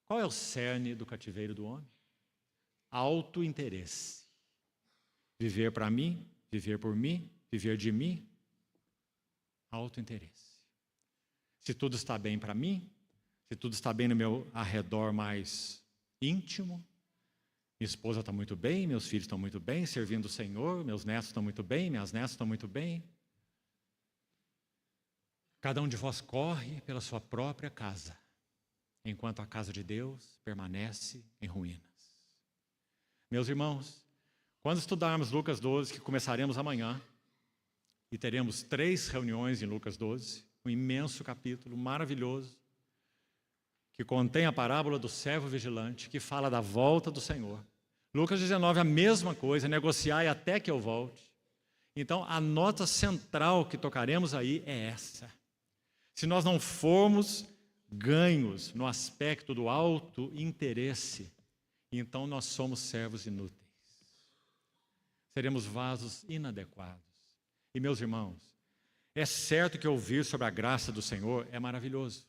Qual é o cerne do cativeiro do homem? Autointeresse. Viver para mim, viver por mim, viver de mim. Autointeresse. Se tudo está bem para mim, se tudo está bem no meu arredor mais íntimo, minha esposa está muito bem, meus filhos estão muito bem, servindo o Senhor, meus netos estão muito bem, minhas netas estão muito bem. Cada um de vós corre pela sua própria casa, enquanto a casa de Deus permanece em ruínas. Meus irmãos, quando estudarmos Lucas 12, que começaremos amanhã, e teremos 3 reuniões em Lucas 12, um imenso capítulo maravilhoso, que contém a parábola do servo vigilante, que fala da volta do Senhor. Lucas 19, a mesma coisa, negociai até que eu volte. Então, a nota central que tocaremos aí é essa. Se nós não formos ganhos no aspecto do auto-interesse, então nós somos servos inúteis. Seremos vasos inadequados. E, meus irmãos, é certo que ouvir sobre a graça do Senhor é maravilhoso.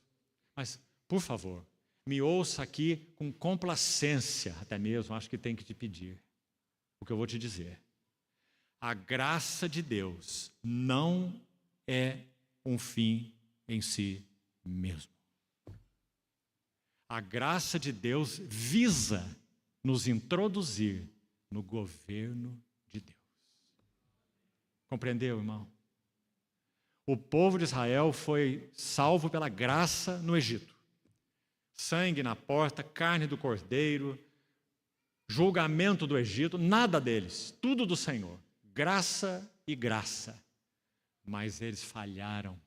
Mas, por favor, me ouça aqui com complacência, até mesmo, acho que tem que te pedir o que eu vou te dizer. A graça de Deus não é um fim em si mesmo. A graça de Deus visa nos introduzir no governo de Deus. Compreendeu, irmão? O povo de Israel foi salvo pela graça no Egito. Sangue na porta, carne do cordeiro, julgamento do Egito, nada deles, tudo do Senhor. Graça e graça. Mas eles falharam,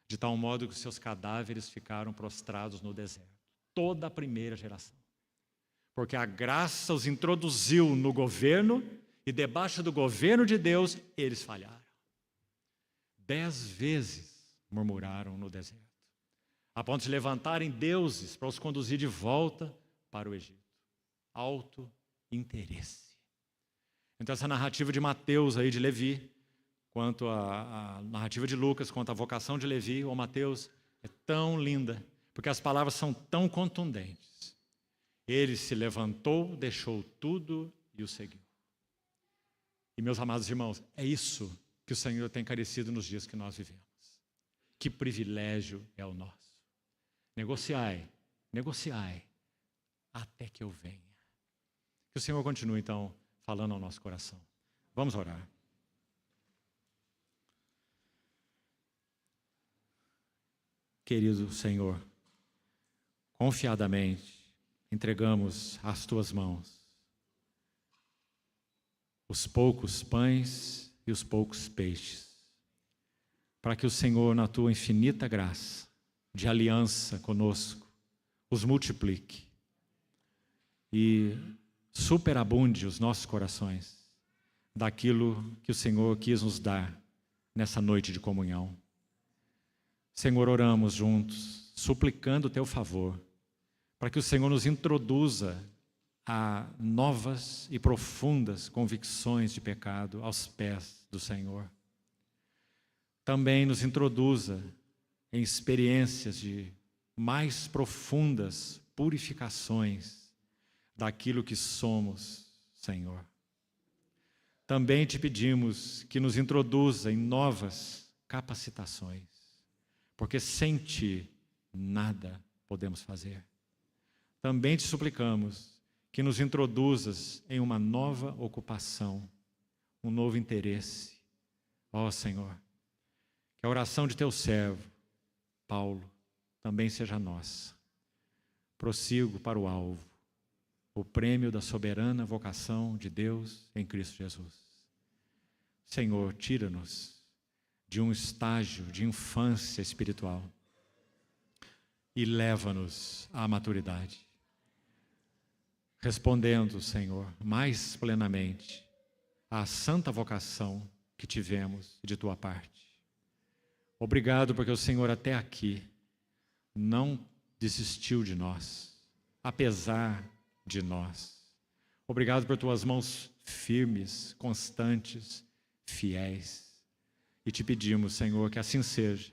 de tal modo que seus cadáveres ficaram prostrados no deserto. Toda a primeira geração. Porque a graça os introduziu no governo e debaixo do governo de Deus, eles falharam. 10 vezes murmuraram no deserto, a ponto de levantarem deuses para os conduzir de volta para o Egito. Auto-interesse. Então essa narrativa de Mateus aí, de Levi, quanto a narrativa de Lucas, quanto a vocação de Levi ou Mateus, é tão linda, porque as palavras são tão contundentes. Ele se levantou, deixou tudo e o seguiu. E, meus amados irmãos, é isso que o Senhor tem carecido nos dias que nós vivemos. Que privilégio é o nosso. Negociai, negociai, até que eu venha. Que o Senhor continue, então, falando ao nosso coração. Vamos orar. Querido Senhor, confiadamente entregamos às Tuas mãos os poucos pães e os poucos peixes, para que o Senhor, na Tua infinita graça de aliança conosco, os multiplique e superabunde os nossos corações daquilo que o Senhor quis nos dar nessa noite de comunhão. Senhor, oramos juntos, suplicando o Teu favor, para que o Senhor nos introduza a novas e profundas convicções de pecado aos pés do Senhor. Também nos introduza em experiências de mais profundas purificações daquilo que somos, Senhor. Também te pedimos que nos introduza em novas capacitações, porque sem Ti nada podemos fazer. Também te suplicamos que nos introduzas em uma nova ocupação, um novo interesse. Ó Senhor, que a oração de Teu servo, Paulo, também seja nossa. Prossigo para o alvo, o prêmio da soberana vocação de Deus em Cristo Jesus. Senhor, tira-nos de um estágio de infância espiritual e leva-nos à maturidade, respondendo, Senhor, mais plenamente à santa vocação que tivemos de Tua parte. Obrigado porque o Senhor até aqui não desistiu de nós, apesar de nós. Obrigado por tuas mãos firmes, constantes, fiéis. E te pedimos, Senhor, que assim seja,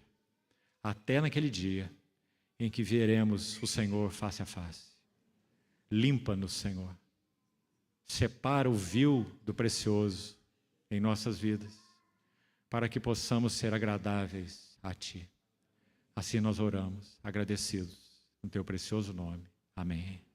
até naquele dia em que veremos o Senhor face a face. Limpa-nos, Senhor. Separa o vil do precioso em nossas vidas, para que possamos ser agradáveis a Ti. Assim nós oramos, agradecidos, no Teu precioso nome. Amém.